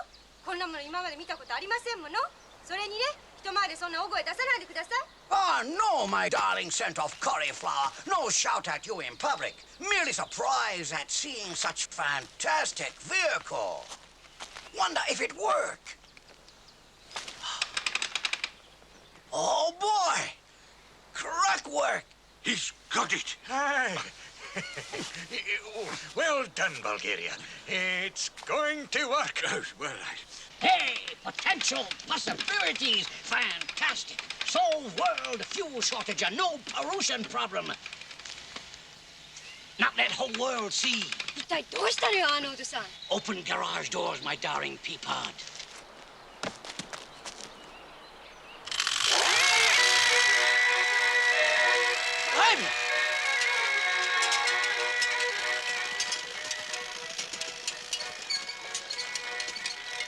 [SPEAKER 18] こんなもの今まで見たことありませんもの。それにね、人前でそんな大声出さないでください。
[SPEAKER 9] Oh, no, my darling scent of cauliflower. No shout at you in public. Merely surprised at seeing such fantastic vehicle. Wonder if it work. Oh, boy. Clockwork.
[SPEAKER 1] He's got it.
[SPEAKER 19] Aye. Well done, Bulgaria. It's going to work.
[SPEAKER 1] Well,
[SPEAKER 20] Hey, potential possibilities. Fantastic. Solve world fuel shortage and no pollution problem. Not let whole world see.
[SPEAKER 18] 一体どうしたのよ、アーノルドさん。
[SPEAKER 20] Open garage doors, my darling peapod.
[SPEAKER 9] Run!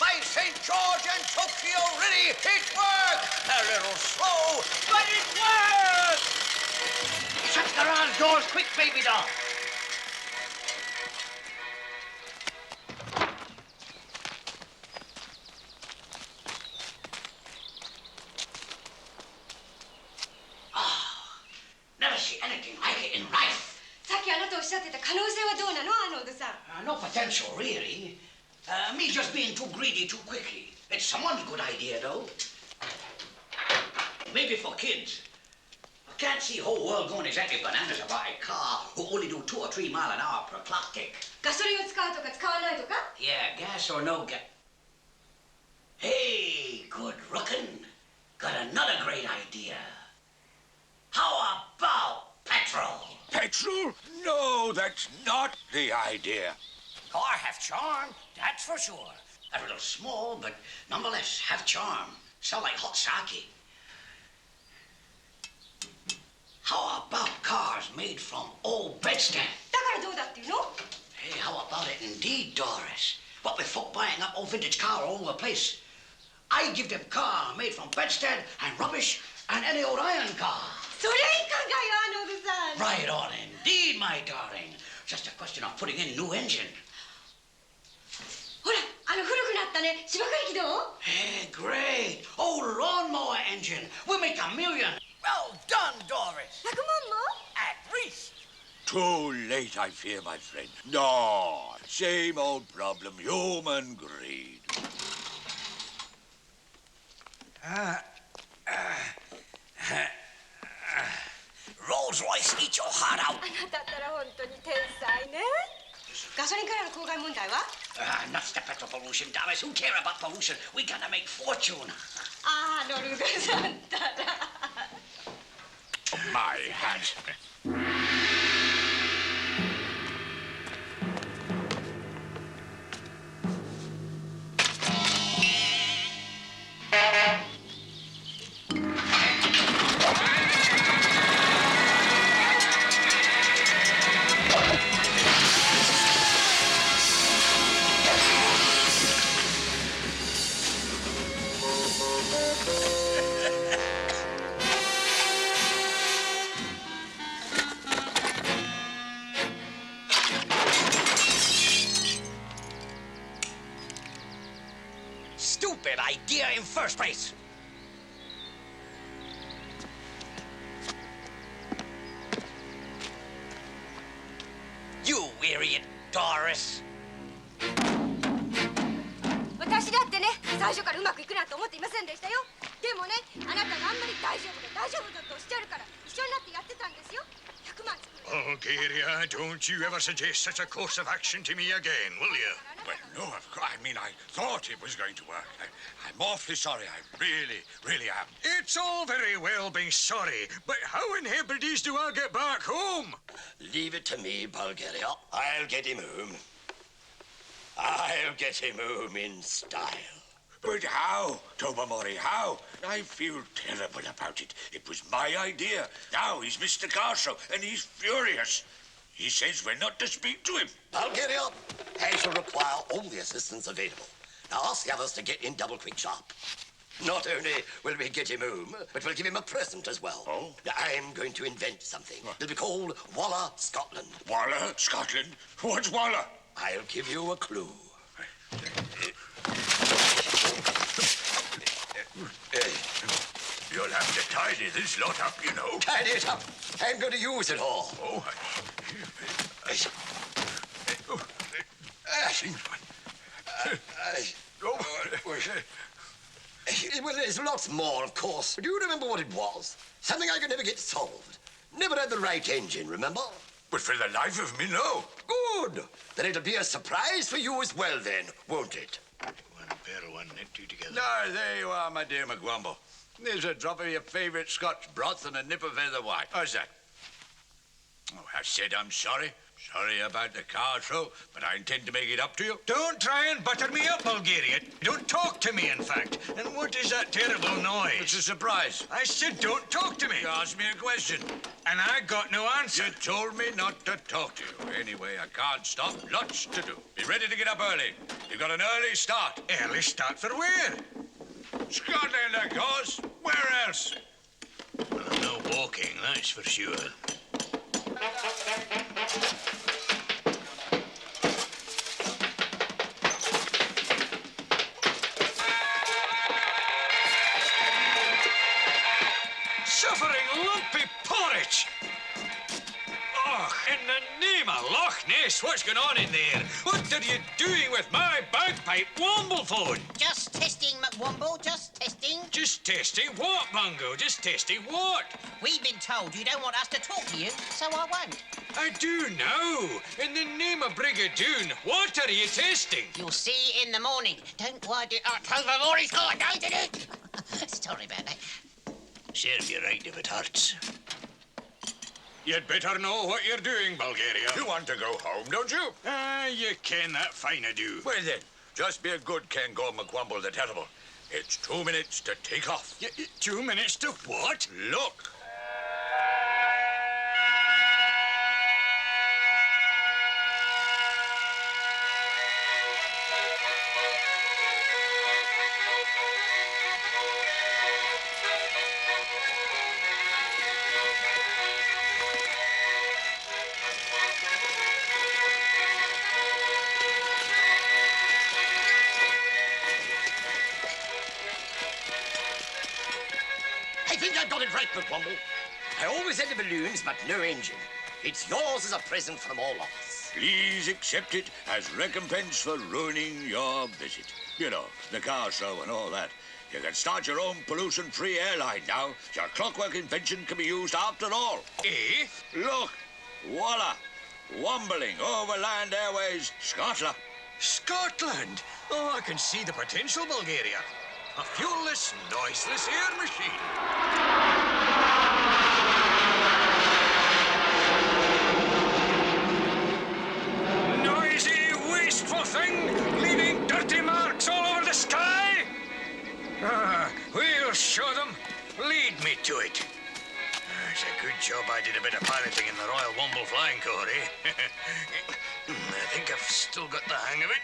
[SPEAKER 9] By St. George and Tokyo, really, it worked! A little slow, but it worked!
[SPEAKER 20] Shut garage doors quick, baby doll.
[SPEAKER 18] 性はどうなの、アーノルドさん。
[SPEAKER 9] No potential, really. Me just being too greedy too quickly. It's someone's good idea, though. Maybe for kids. I can't see the whole world going exactly bananas about a car who only do 2 or 3 miles an hour per clock tick.
[SPEAKER 18] ガソリンを使うとか使わないとか
[SPEAKER 9] Yeah, gas or no gas. Hey, good rookin'. Got another great idea. How about petrol?
[SPEAKER 1] Petrol? No, that's not the idea.
[SPEAKER 9] Car have charm, that's for sure. A little small, but nonetheless have charm. Sell like hot sake. How about cars made from old bedstand?
[SPEAKER 18] だからどうだっていうの
[SPEAKER 9] Hey, how about it indeed, Doris? What with folk buying up old vintage car all over the place, I give them car made from bedstead and rubbish and any old iron car.
[SPEAKER 18] それいい考えよ、アーノルドさん。
[SPEAKER 9] Right on indeed, my darling. Just a question of putting in a new engine.
[SPEAKER 18] ほら、古くなったね、芝刈り機どう
[SPEAKER 9] Hey, great. Old lawnmower engine. We'll make $1 million. Well done, Doris.
[SPEAKER 18] 100万も
[SPEAKER 9] At least.
[SPEAKER 1] Too late, I fear, my friend. No, same old problem, human greed.
[SPEAKER 9] Rolls Royce, eat your heart out.
[SPEAKER 18] あなたったら本当に天才ね。ガソリンからの公害問題は
[SPEAKER 9] Nuts to petrol pollution, Doris. Who care about pollution? We gotta make fortune.
[SPEAKER 18] アーノルドさんったら。
[SPEAKER 1] My hat.
[SPEAKER 9] Stupid idea in first place. You idiot, Doris.
[SPEAKER 18] 私だってね、最初からうまくいくなんて思っていませんでしたよ。でもね、あなたがあんまり大丈夫だとおっしゃるから一緒になってやってたんですよ。100万作る。
[SPEAKER 19] Bulgaria, don't you ever suggest such a course of action to me again, will you?
[SPEAKER 1] Well, no, of course. I mean, I thought it was going to work. I'm awfully sorry. I really am.
[SPEAKER 19] It's all very well being sorry, but how in Hebrides do I get back home?
[SPEAKER 2] Leave it to me, Bulgaria. I'll get him home. I'll get him home in style.
[SPEAKER 1] But how, Tobamori, how? I feel terrible about it. It was my idea. Now he's Mr. Carshaw, and he's furious. He says we're not to speak to him.
[SPEAKER 2] Bulgaria, I shall require all the assistance available. Now ask the others to get in double quick sharp. Not only will we get him home, but we'll give him a present as well.
[SPEAKER 1] Oh?
[SPEAKER 2] I'm going to invent something. It'll be called Walla Scotland.
[SPEAKER 1] Walla? Scotland? What's Walla?
[SPEAKER 2] I'll give you a clue.
[SPEAKER 1] You'll have to tidy this lot up, you know.
[SPEAKER 2] Tidy it up. I'm going to use it all.
[SPEAKER 1] Oh,
[SPEAKER 2] Well, there's lots more, of course. Do you remember what it was? Something I could never get solved. Never had the right engine, remember?
[SPEAKER 1] But for the life of me, no.
[SPEAKER 2] Good. Then it'll be a surprise for you as well, then, won't it?
[SPEAKER 19] One pair, one knit, two together.
[SPEAKER 1] Ah, there you are, my dear McWomble. There's a drop of your favourite Scotch broth and a nip of feather white. How's that? Oh, I said I'm sorry. Sorry about the car show, but I intend to make it up to you.
[SPEAKER 19] Don't try and butter me up, Bulgaria. Don't talk to me, in fact. And what is that terrible noise?
[SPEAKER 1] It's a surprise.
[SPEAKER 19] I said don't talk to me.
[SPEAKER 1] You asked me a question.
[SPEAKER 19] And I got no answer.
[SPEAKER 1] You told me not to talk to you. Anyway, I can't stop. Lots to do. Be ready to get up early. You've got an early start.
[SPEAKER 19] Early start for where?
[SPEAKER 1] Scotland, of course. Where else?
[SPEAKER 19] Well, no walking, that's for sure. Suffering lumpy porridge! Oh, in the name of Loch Ness! Alice, what's going on in there? What are you doing with my bagpipe womblephone?
[SPEAKER 10] Just testing, McWomble, just testing.
[SPEAKER 19] Just testing what, Bungo? Just testing what?
[SPEAKER 10] We've been told you don't want us to talk to you, so I won't.
[SPEAKER 19] I do now. In the name of Brigadoon, what are you testing?
[SPEAKER 10] You'll see in the morning. Don't worry, the morning's gone, don't it? Sorry about that.
[SPEAKER 19] Serve you right if it hurts. You'd better know what you're doing, Bulgaria.
[SPEAKER 1] You want to go home, don't you?
[SPEAKER 19] You ken that fine I do.
[SPEAKER 1] Well then, just be a good Kengo McWomble the Terrible. It's 2 minutes to take off.
[SPEAKER 19] 2 minutes to what?
[SPEAKER 1] Look.
[SPEAKER 21] I think I got it right, McWomble. I always had the balloons, but no engine. It's yours as a present from all of us.
[SPEAKER 1] Please accept it as recompense for ruining your visit. You know, the car show and all that. You can start your own pollution-free airline now. Your clockwork invention can be used after all.
[SPEAKER 19] Eh?
[SPEAKER 1] Look, voila. Wombling, Overland Airways, Scotland.
[SPEAKER 19] Scotland? Oh, I can see the potential, Bulgaria. A fuelless, noiseless air machine. Noisy, wasteful thing, leaving dirty marks all over the sky. We'll show them. Lead me to it. It's a good job I did a bit of piloting in the Royal Womble Flying Corps, eh? I think I've still got the hang of it.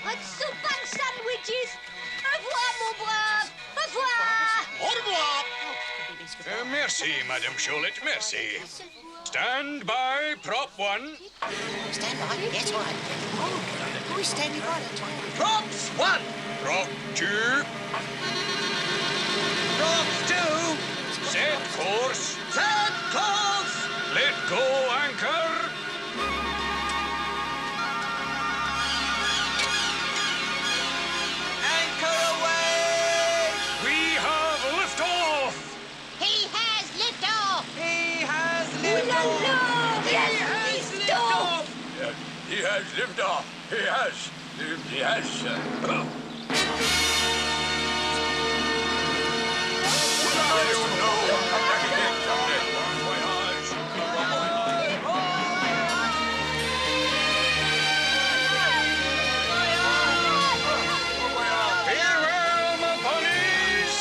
[SPEAKER 3] What's soup and sandwiches? Au revoir, mon brave. Au revoir.
[SPEAKER 19] Au revoir. Merci, Madame Cholet, merci. Stand by, prop one.
[SPEAKER 10] Stand by? Yes, right. Oh, who's standing by that time?
[SPEAKER 21] Props one.
[SPEAKER 19] Prop two.
[SPEAKER 21] Props two.
[SPEAKER 19] Set course.
[SPEAKER 21] Set course.
[SPEAKER 19] Let go anchor.
[SPEAKER 21] Anchor away.
[SPEAKER 19] We have liftoff.
[SPEAKER 3] He has liftoff.
[SPEAKER 21] He has
[SPEAKER 3] Ooh
[SPEAKER 21] liftoff.
[SPEAKER 3] la la. He has liftoff.
[SPEAKER 1] He has lived off. He has. He has.
[SPEAKER 19] Farewell, my bunnies.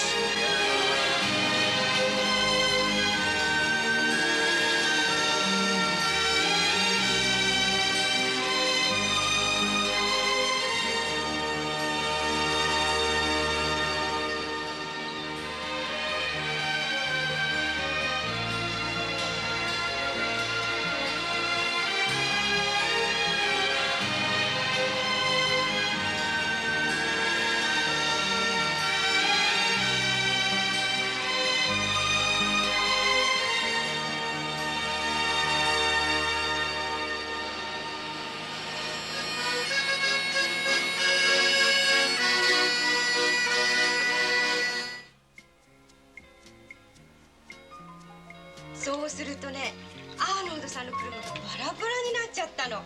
[SPEAKER 18] そうするとね、アーノルドさんの車がバラバラになっちゃったの。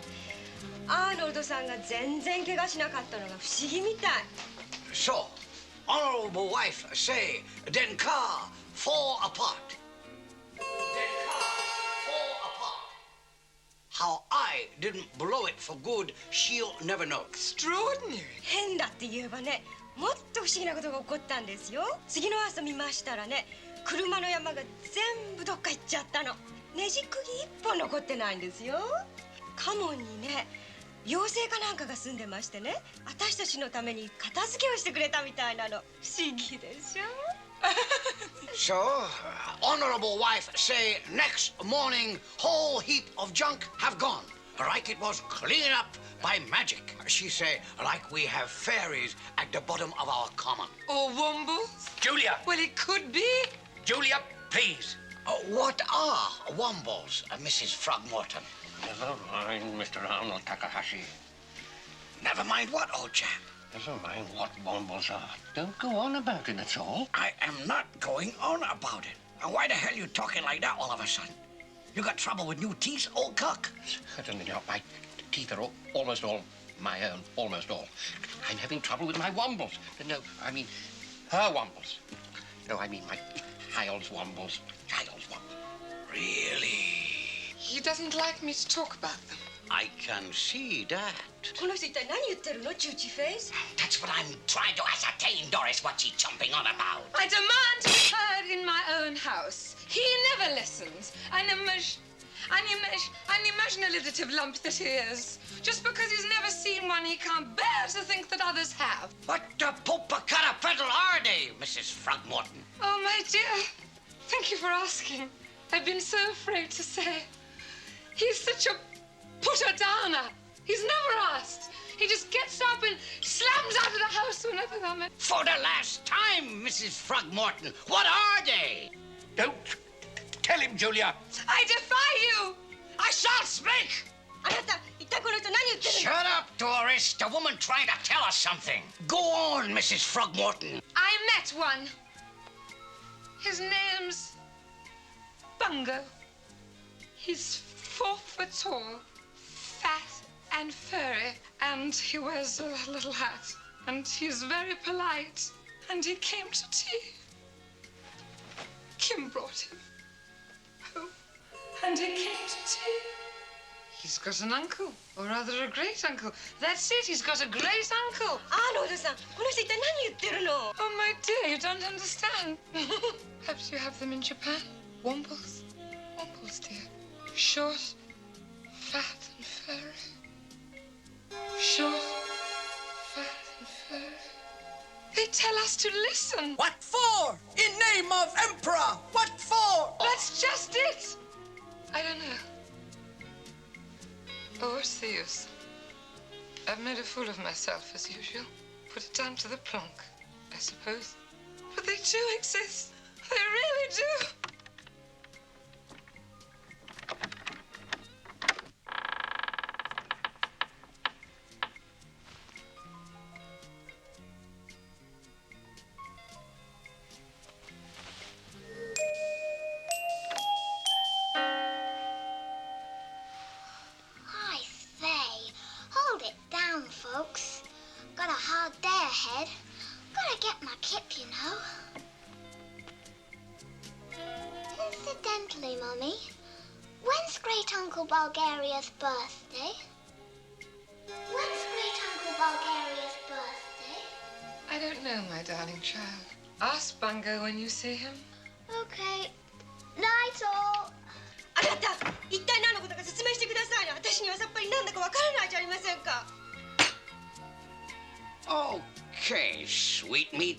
[SPEAKER 18] アーノルドさんが全然怪我しなかったのが不思議みたい。
[SPEAKER 9] So, honorable wife, say, den car fall apart. Den car fall apart. How I didn't blow it for good, she'll never know.
[SPEAKER 11] Extraordinary.
[SPEAKER 18] 変だって言えばね、もっと不思議なことが起こったんですよ。次の朝見ましたらね、車の山が全部どっか行っちゃったの。ねじ釘一本残ってないんですよ。カモンにね、妖精かなんかが住んでましてね、私たちのために片付けをしてくれたみたいなの。不思議でしょ。
[SPEAKER 9] So, honorable wife, say, next morning, whole heap of junk have gone. Like it was cleaned up by magic. She say, like we have fairies at the bottom of our common.
[SPEAKER 7] Or Womble?
[SPEAKER 15] Julia.
[SPEAKER 7] Well, it could be.
[SPEAKER 15] Julia, please.
[SPEAKER 20] What are wombles, Mrs. Throgmorton?
[SPEAKER 15] Never mind, Mr. Arnold Takahashi.
[SPEAKER 20] Never mind what, old chap?
[SPEAKER 15] Never mind what wombles are. Don't go on about it, that's all.
[SPEAKER 20] I am not going on about it. And why the hell are you talking like that all of a sudden? You got trouble with new teeth, old cock?
[SPEAKER 15] Certainly not. My teeth are almost all my own. Almost all. I'm having trouble with my wombles. No, I mean her wombles. No, I mean my child's wombles. Child's wombles.
[SPEAKER 20] Really?
[SPEAKER 7] He doesn't like me to talk about them.
[SPEAKER 20] I can see that.
[SPEAKER 18] この人一体何言ってるの、チューチフェイス?
[SPEAKER 20] That's what I'm trying to ascertain, Doris. What's he jumping on about?
[SPEAKER 7] I demand to be heard in my own house. He never listens. An imaginative lump that he is. Just because he's never seen one, he can't bear to think that others have.
[SPEAKER 20] What the Popacatapedal are they, Mrs. Throgmorton?
[SPEAKER 7] Oh, my dear. Thank you for asking. I've been so afraid to say. He's such a put-a-downer. He's never asked. He just gets up and slams out of the house whenever they're met.
[SPEAKER 20] For the last time, Mrs. Throgmorton, what are they?
[SPEAKER 15] Don't tell him, Julia.
[SPEAKER 7] I defy you.
[SPEAKER 20] I shall speak.
[SPEAKER 18] あなた、一体この人何言ってる
[SPEAKER 20] Shut up, Doris. The woman trying to tell us something. Go on, Mrs. Throgmorton.
[SPEAKER 7] I met one. His name's Bungo. He's 4 foot tall, fat and furry, and he wears a little hat. And he's very polite. And he came to tea. Kim brought him home, and he came to tea. He's got an uncle, or rather a great uncle. That's it, he's got a great uncle.
[SPEAKER 18] アーノルドさん、この人一体何言ってるの?
[SPEAKER 7] Oh, my dear, you don't understand. Perhaps you have them in Japan. Wombles. Wombles, dear. Short, fat and furry. Short, fat and furry. They tell us to listen.
[SPEAKER 11] What for? In name of Emperor, what for?
[SPEAKER 7] That's just it. I don't know. Oh, what's the use? I've made a fool of myself, as usual. Put it down to the plonk, I suppose. But they do exist. They really do.
[SPEAKER 6] Folks, got a hard day ahead. Gotta get my kip, you know. Incidentally, Mummy, when's Great Uncle Bulgaria's birthday? When's Great Uncle Bulgaria's birthday?
[SPEAKER 7] I don't know, my darling child. Ask Bungo when you see him.
[SPEAKER 6] Okay. Night all.
[SPEAKER 18] あなた、一体何のことか説明してくださいな。私にはさっぱり何だかわからないじゃありませんか。
[SPEAKER 20] Okay, sweetmeat.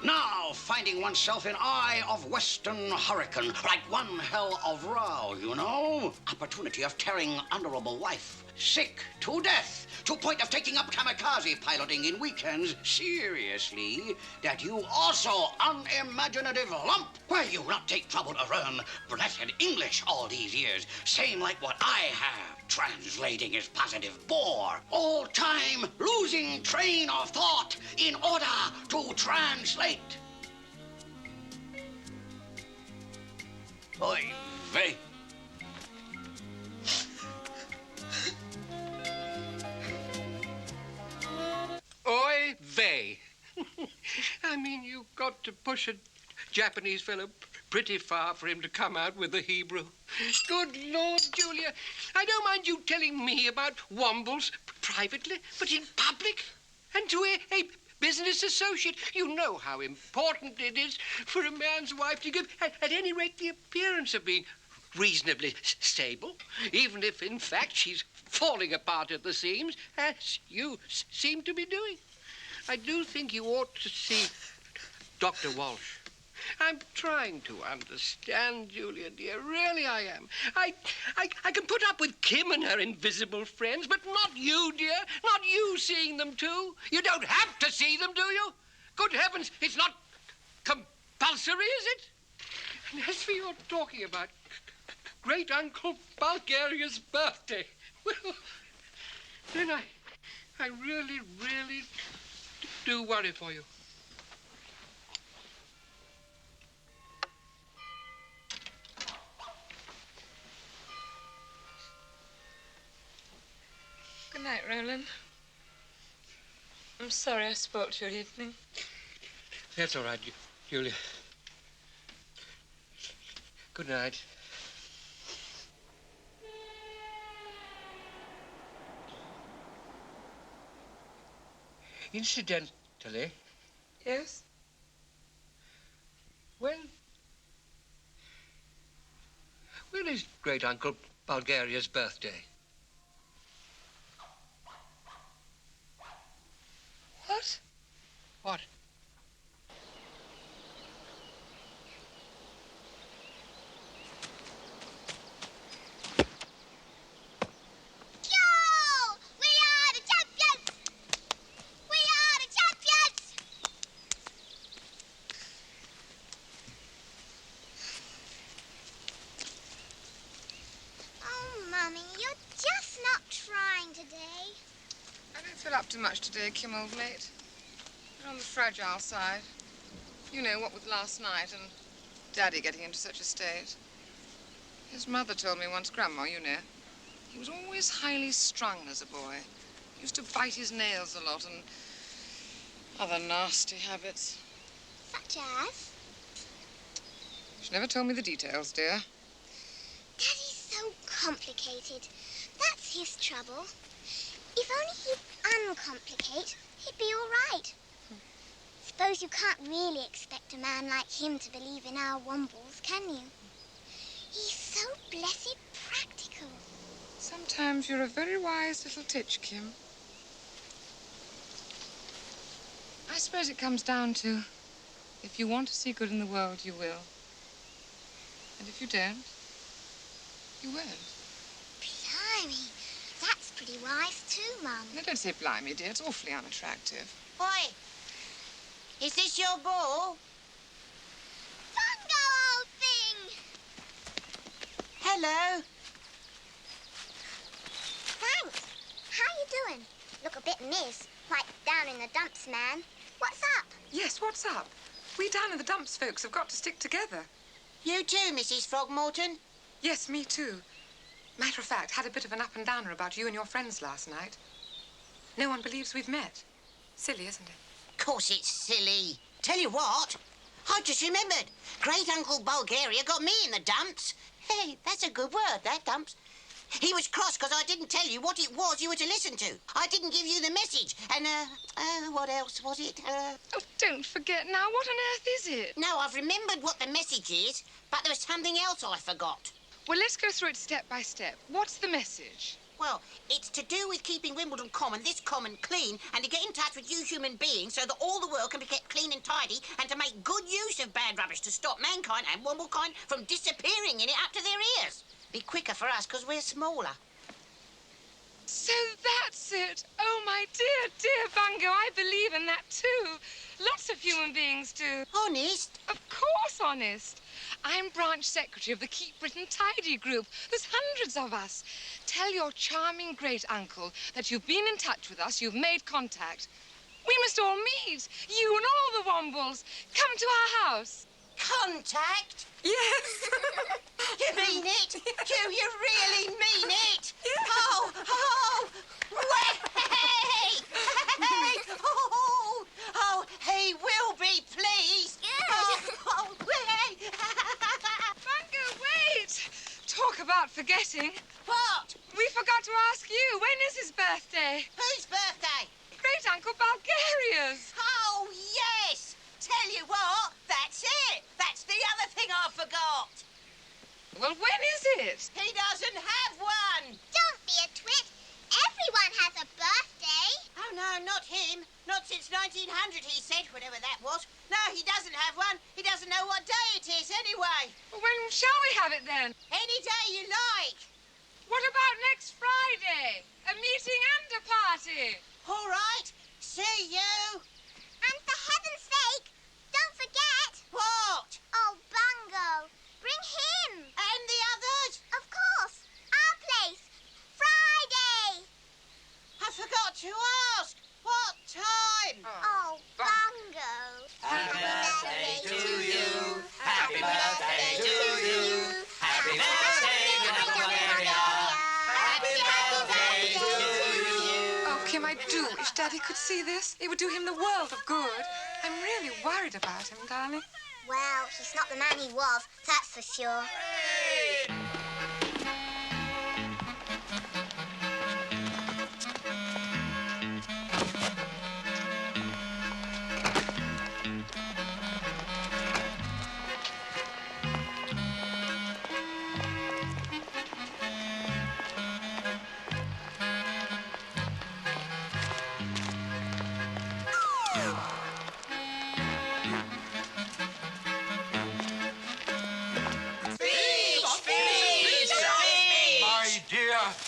[SPEAKER 20] Now, finding oneself in eye of western hurricane, like one hell of row, you know? Opportunity of tearing honorable wife. Sick to death, to point of taking up kamikaze piloting in weekends. Seriously, that you also unimaginative lump. Why you not take trouble to learn blessed English all these years? Same like what I have. Translating is positive bore. All time losing train of thought in order to translate. Oy vey.
[SPEAKER 15] Oy vey. I mean, you've got to push a Japanese fellow pretty far for him to come out with the Hebrew. Good Lord, Julia, I don't mind you telling me about wombles privately, but in public? And to a business associate. You know how important it is for a man's wife to give, at any rate, the appearance of being reasonably stable, even if, in fact, she's falling apart at the seams, as you seem to be doing. I do think you ought to see Dr. Walsh. I'm trying to understand, Julia, dear. Really, I am. I can put up with Kim and her invisible friends, but not you, dear. Not you seeing them, too. You don't have to see them, do you? Good heavens, it's not compulsory, is it? And as for your talking about Great Uncle Bulgaria's birthday, well, then I really, really do worry for you.
[SPEAKER 7] Good night, Roland. I'm sorry I spoilt your evening.
[SPEAKER 15] That's all right, Julia. Good night. Incidentally,
[SPEAKER 7] Yes?
[SPEAKER 15] when is Great Uncle Bulgaria's birthday?
[SPEAKER 7] What?
[SPEAKER 15] What?
[SPEAKER 7] I don't feel up to much today, Kim, old mate. You're on the fragile side. You know, what with last night and Daddy getting into such a state. His mother told me once, Grandma, you know, he was always highly strung as a boy. He used to bite his nails a lot and other nasty habits.
[SPEAKER 6] Such as?
[SPEAKER 7] She never told me the details, dear.
[SPEAKER 6] Daddy's so complicated. That's his trouble. If only he'd uncomplicate, he'd be all right. Suppose you can't really expect a man like him to believe in our wombles, can you? He's so blessed practical.
[SPEAKER 7] Sometimes you're a very wise little titch, Kim. I suppose it comes down to, if you want to see good in the world, you will. And if you don't, you won't.
[SPEAKER 6] Blimey, that's pretty wise too, Mum.
[SPEAKER 7] Now, don't say blimey, dear. It's awfully unattractive.
[SPEAKER 10] Oi! Is this your ball?
[SPEAKER 6] Bungo, old thing!
[SPEAKER 10] Hello.
[SPEAKER 6] Thanks. How you doing? Look a bit miss. Like down in the dumps, man. What's up?
[SPEAKER 7] Yes, what's up? We down in the dumps folks have got to stick together.
[SPEAKER 10] You too, Mrs. Throgmorton?
[SPEAKER 7] Yes, me too. Matter of fact, had a bit of an up and downer about you and your friends last night. No one believes we've met. Silly, isn't it?
[SPEAKER 10] Of course it's silly. Tell you what, I just remembered. Great Uncle Bulgaria got me in the dumps. Hey, that's a good word, that, dumps. He was cross because I didn't tell you what it was you were to listen to. I didn't give you the message. And, what else was it?
[SPEAKER 7] Oh, don't forget now. What on earth is it?
[SPEAKER 10] No, I've remembered what the message is, but there was something else I forgot.
[SPEAKER 7] Well, let's go through it step by step. What's the message?
[SPEAKER 10] Well, it's to do with keeping Wimbledon Common, this common, clean, and to get in touch with you human beings so that all the world can be kept clean and tidy, and to make good use of bad rubbish to stop mankind and womblekind from disappearing in it up to their ears. Be quicker for us, because we're smaller.
[SPEAKER 7] So that's it. Oh, my dear, dear Bungo, I believe in that too. Lots of human beings do.
[SPEAKER 10] Honest?
[SPEAKER 7] Of course honest. I'm branch secretary of the Keep Britain Tidy group. There's hundreds of us. Tell your charming great-uncle that you've been in touch with us, you've made contact. We must all meet, you and all the Wombles. Come to our house.
[SPEAKER 10] Contact?
[SPEAKER 7] Yes.
[SPEAKER 10] You mean it? Do you really mean it?
[SPEAKER 7] Yes.
[SPEAKER 10] Oh, way! Hey! Oh, he will be pleased.
[SPEAKER 6] Yes.
[SPEAKER 10] Oh, way!
[SPEAKER 7] Bungo, wait. Talk about forgetting.
[SPEAKER 10] What?
[SPEAKER 7] We forgot to ask you, when is his birthday?
[SPEAKER 10] Whose birthday?
[SPEAKER 7] Great Uncle Bulgaria's.
[SPEAKER 10] Oh, yes! Tell you what, that's it. That's the other thing I forgot.
[SPEAKER 7] Well, when is it?
[SPEAKER 10] He doesn't have one.
[SPEAKER 6] Don't be a twit. Everyone has a birthday.
[SPEAKER 10] Oh, no, not him. Not since 1900, he said, whatever that was. No, he doesn't have one. He doesn't know what day it is anyway.
[SPEAKER 7] Well, when shall we have it then?
[SPEAKER 10] Any day you like.
[SPEAKER 7] What about next Friday? A meeting and a party.
[SPEAKER 10] All right. See you.
[SPEAKER 6] And for heaven's sake, don't forget.
[SPEAKER 10] What?
[SPEAKER 6] Oh, Bungo,
[SPEAKER 7] Jim, I do wish Daddy could see this. It would do him the world of good. I'm really worried about him, darling.
[SPEAKER 6] Well, he's not the man he was, that's for sure.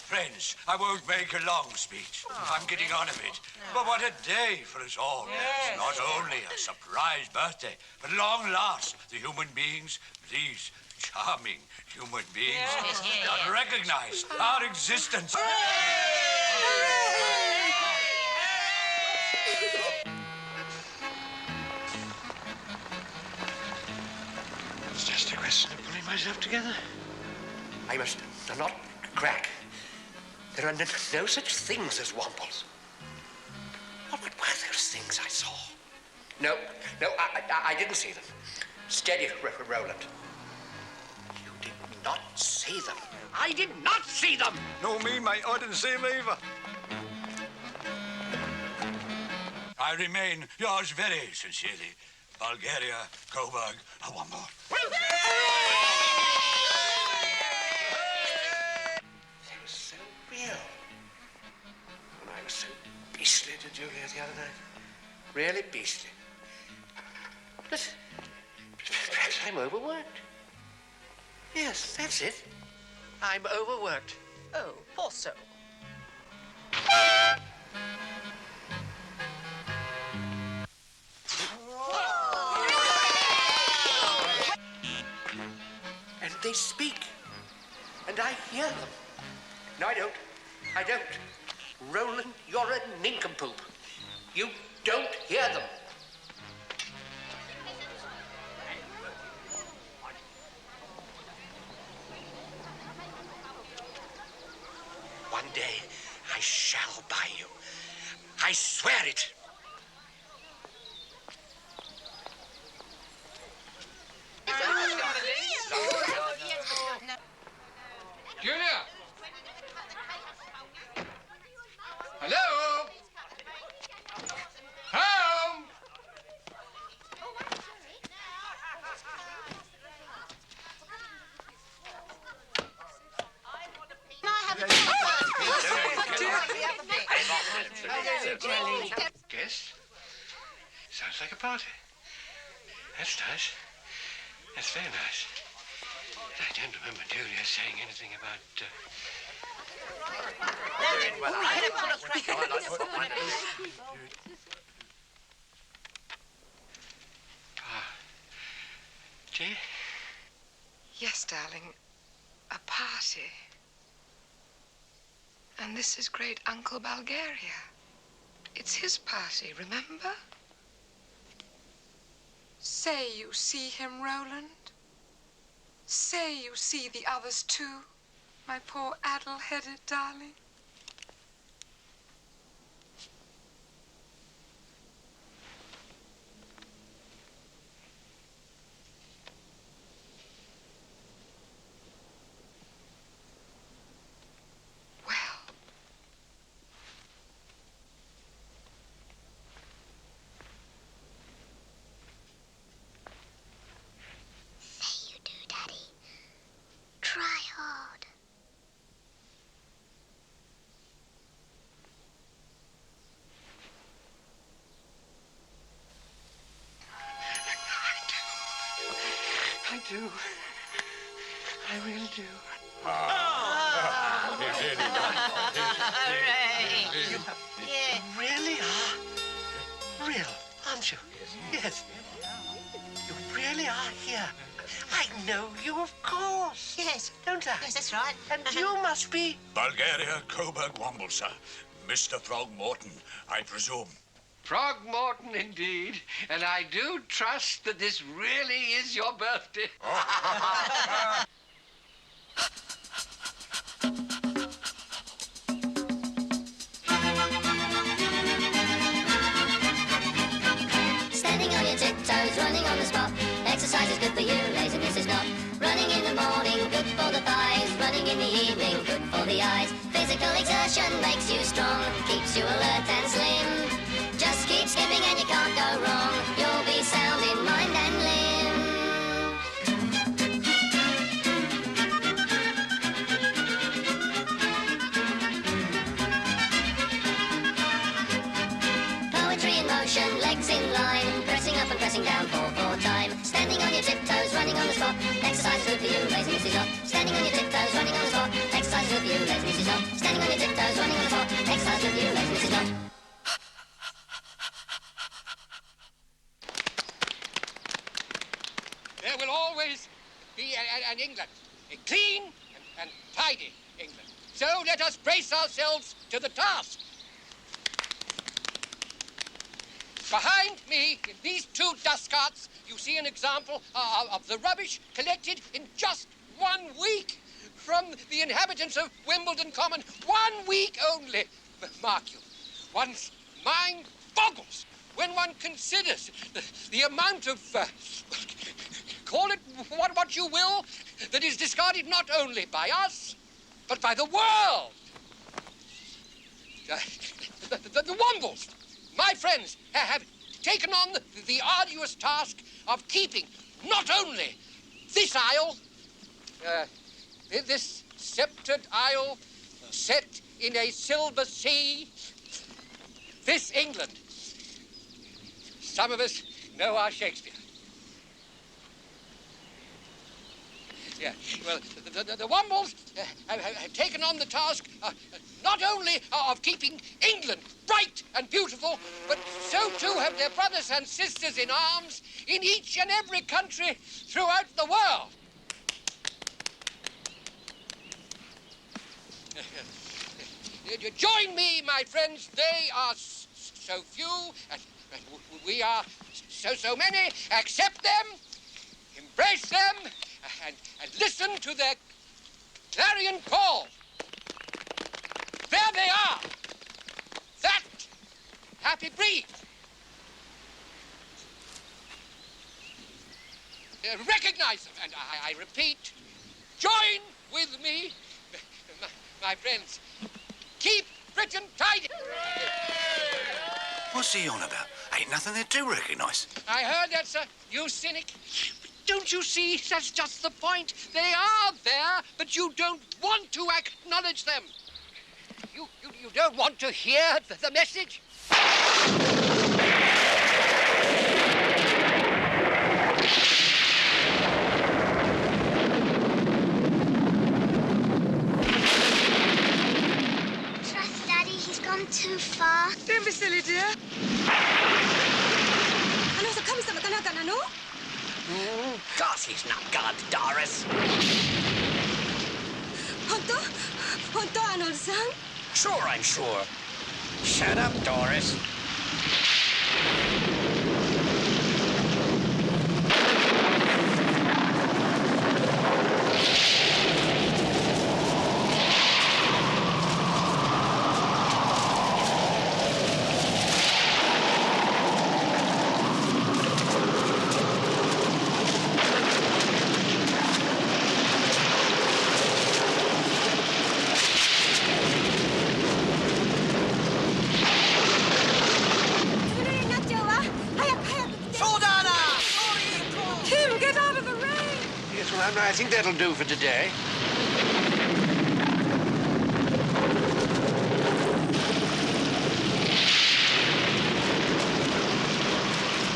[SPEAKER 1] Friends, I won't make a long speech. I'm getting on a bit. But what a day for us all.
[SPEAKER 13] Yes.
[SPEAKER 1] Not only a surprise birthday, but long last, the human beings, these charming human beings, that recognize our existence.
[SPEAKER 15] It's just a question of pulling myself together. I must not crack. There are no such things as wombles. What were those things I saw? No, I didn't see them. Steady, Roland. You did not see them. I did not see them!
[SPEAKER 1] No, me, mate, I didn't see him either. I remain yours very sincerely, Bulgaria, Coburg, a Womble.
[SPEAKER 15] They were so real. And I was so beastly to Julia the other night. Really beastly. But perhaps I'm overworked. Yes, that's it. I'm overworked.
[SPEAKER 10] Oh, poor soul.
[SPEAKER 15] And they speak. And I hear them. No, I don't. I don't. Roland, you're a nincompoop. You don't hear them. One day, I shall buy you. I swear it. Julia! Hello? Home? Guess? Sounds like a party. That's nice. That's very nice. I don't remember Julia saying anything about, Jay?
[SPEAKER 7] Yes, darling. A party. And this is Great Uncle Bulgaria. It's his party, remember? Say you see him, Roland. Say you see the others too, my poor addle-headed darling.
[SPEAKER 6] Try hard.
[SPEAKER 15] I do. I really do. You really are real, aren't you? Yes. You really are here. I know you, of course.
[SPEAKER 10] Yes.
[SPEAKER 15] Don't I?
[SPEAKER 10] Yes, that's right.
[SPEAKER 15] And you must be...
[SPEAKER 1] Bulgaria, Coburg, Womble, sir. Mr. Throgmorton, I presume.
[SPEAKER 15] Throgmorton, indeed. And I do trust that this really is your birthday.
[SPEAKER 5] running in the evening, good for the eyes. Physical exertion makes you strong, keeps you alert and slim. Just keep skipping and you can't go wrong. You'll be sound in mind and limb. Poetry in motion, legs in line, pressing up and pressing down for time. Standing on your tiptoes, running on the spot. Exercise is good for you, laziness is not. Standing on your tiptoes, running on the spot. Exercise is good for you, laziness is not. Standing on your tiptoes, running on the spot. Exercise is good for you, laziness is not.
[SPEAKER 15] There will always be an England, a clean and tidy England. So let us brace ourselves to the task. Behind me, in these two dust carts, you see an example of the rubbish collected in just 1 week from the inhabitants of Wimbledon Common. 1 week only. Mark you, one's mind boggles when one considers the amount of, call it what you will, that is discarded not only by us, but by the world. The Wombles, my friends, have taken on the arduous task of keeping not only this isle, this sceptred isle set in a silver sea, this England. Some of us know our Shakespeare. Yeah, well, the Wombles have taken on the task not only of keeping England bright and beautiful, but so too have their brothers and sisters in arms in each and every country throughout the world. Join me, my friends. They are so few, and we are so many. Accept them, embrace them, and listen to their clarion call. There they are. That happy breed. Recognize them, and I repeat, join with me, my friends. Keep Britain tidy.
[SPEAKER 19] What's he on about? Ain't nothing there to recognise.
[SPEAKER 15] I heard that, sir. You cynic. Don't you see? That's just the point. They are there, but you don't want to acknowledge them. You don't want to hear the message?
[SPEAKER 6] Trust Daddy, he's gone too far.
[SPEAKER 18] Don't be silly, dear. 神様かなんかなの?
[SPEAKER 21] Gosh, he's not God, Doris.
[SPEAKER 18] 本当アーノルドさん?
[SPEAKER 21] Sure, I'm sure. Shut up, Doris.
[SPEAKER 19] I think that'll do for today.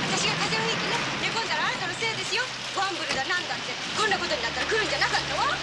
[SPEAKER 18] 私が風邪をひいてね、寝込んだらあなたのせいですよ。ワンブルだなんだって、こんなことになったら来るんじゃなかったわ。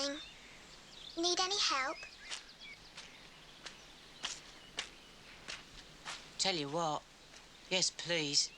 [SPEAKER 6] anything? Need any help?
[SPEAKER 10] Tell you what. Yes, please.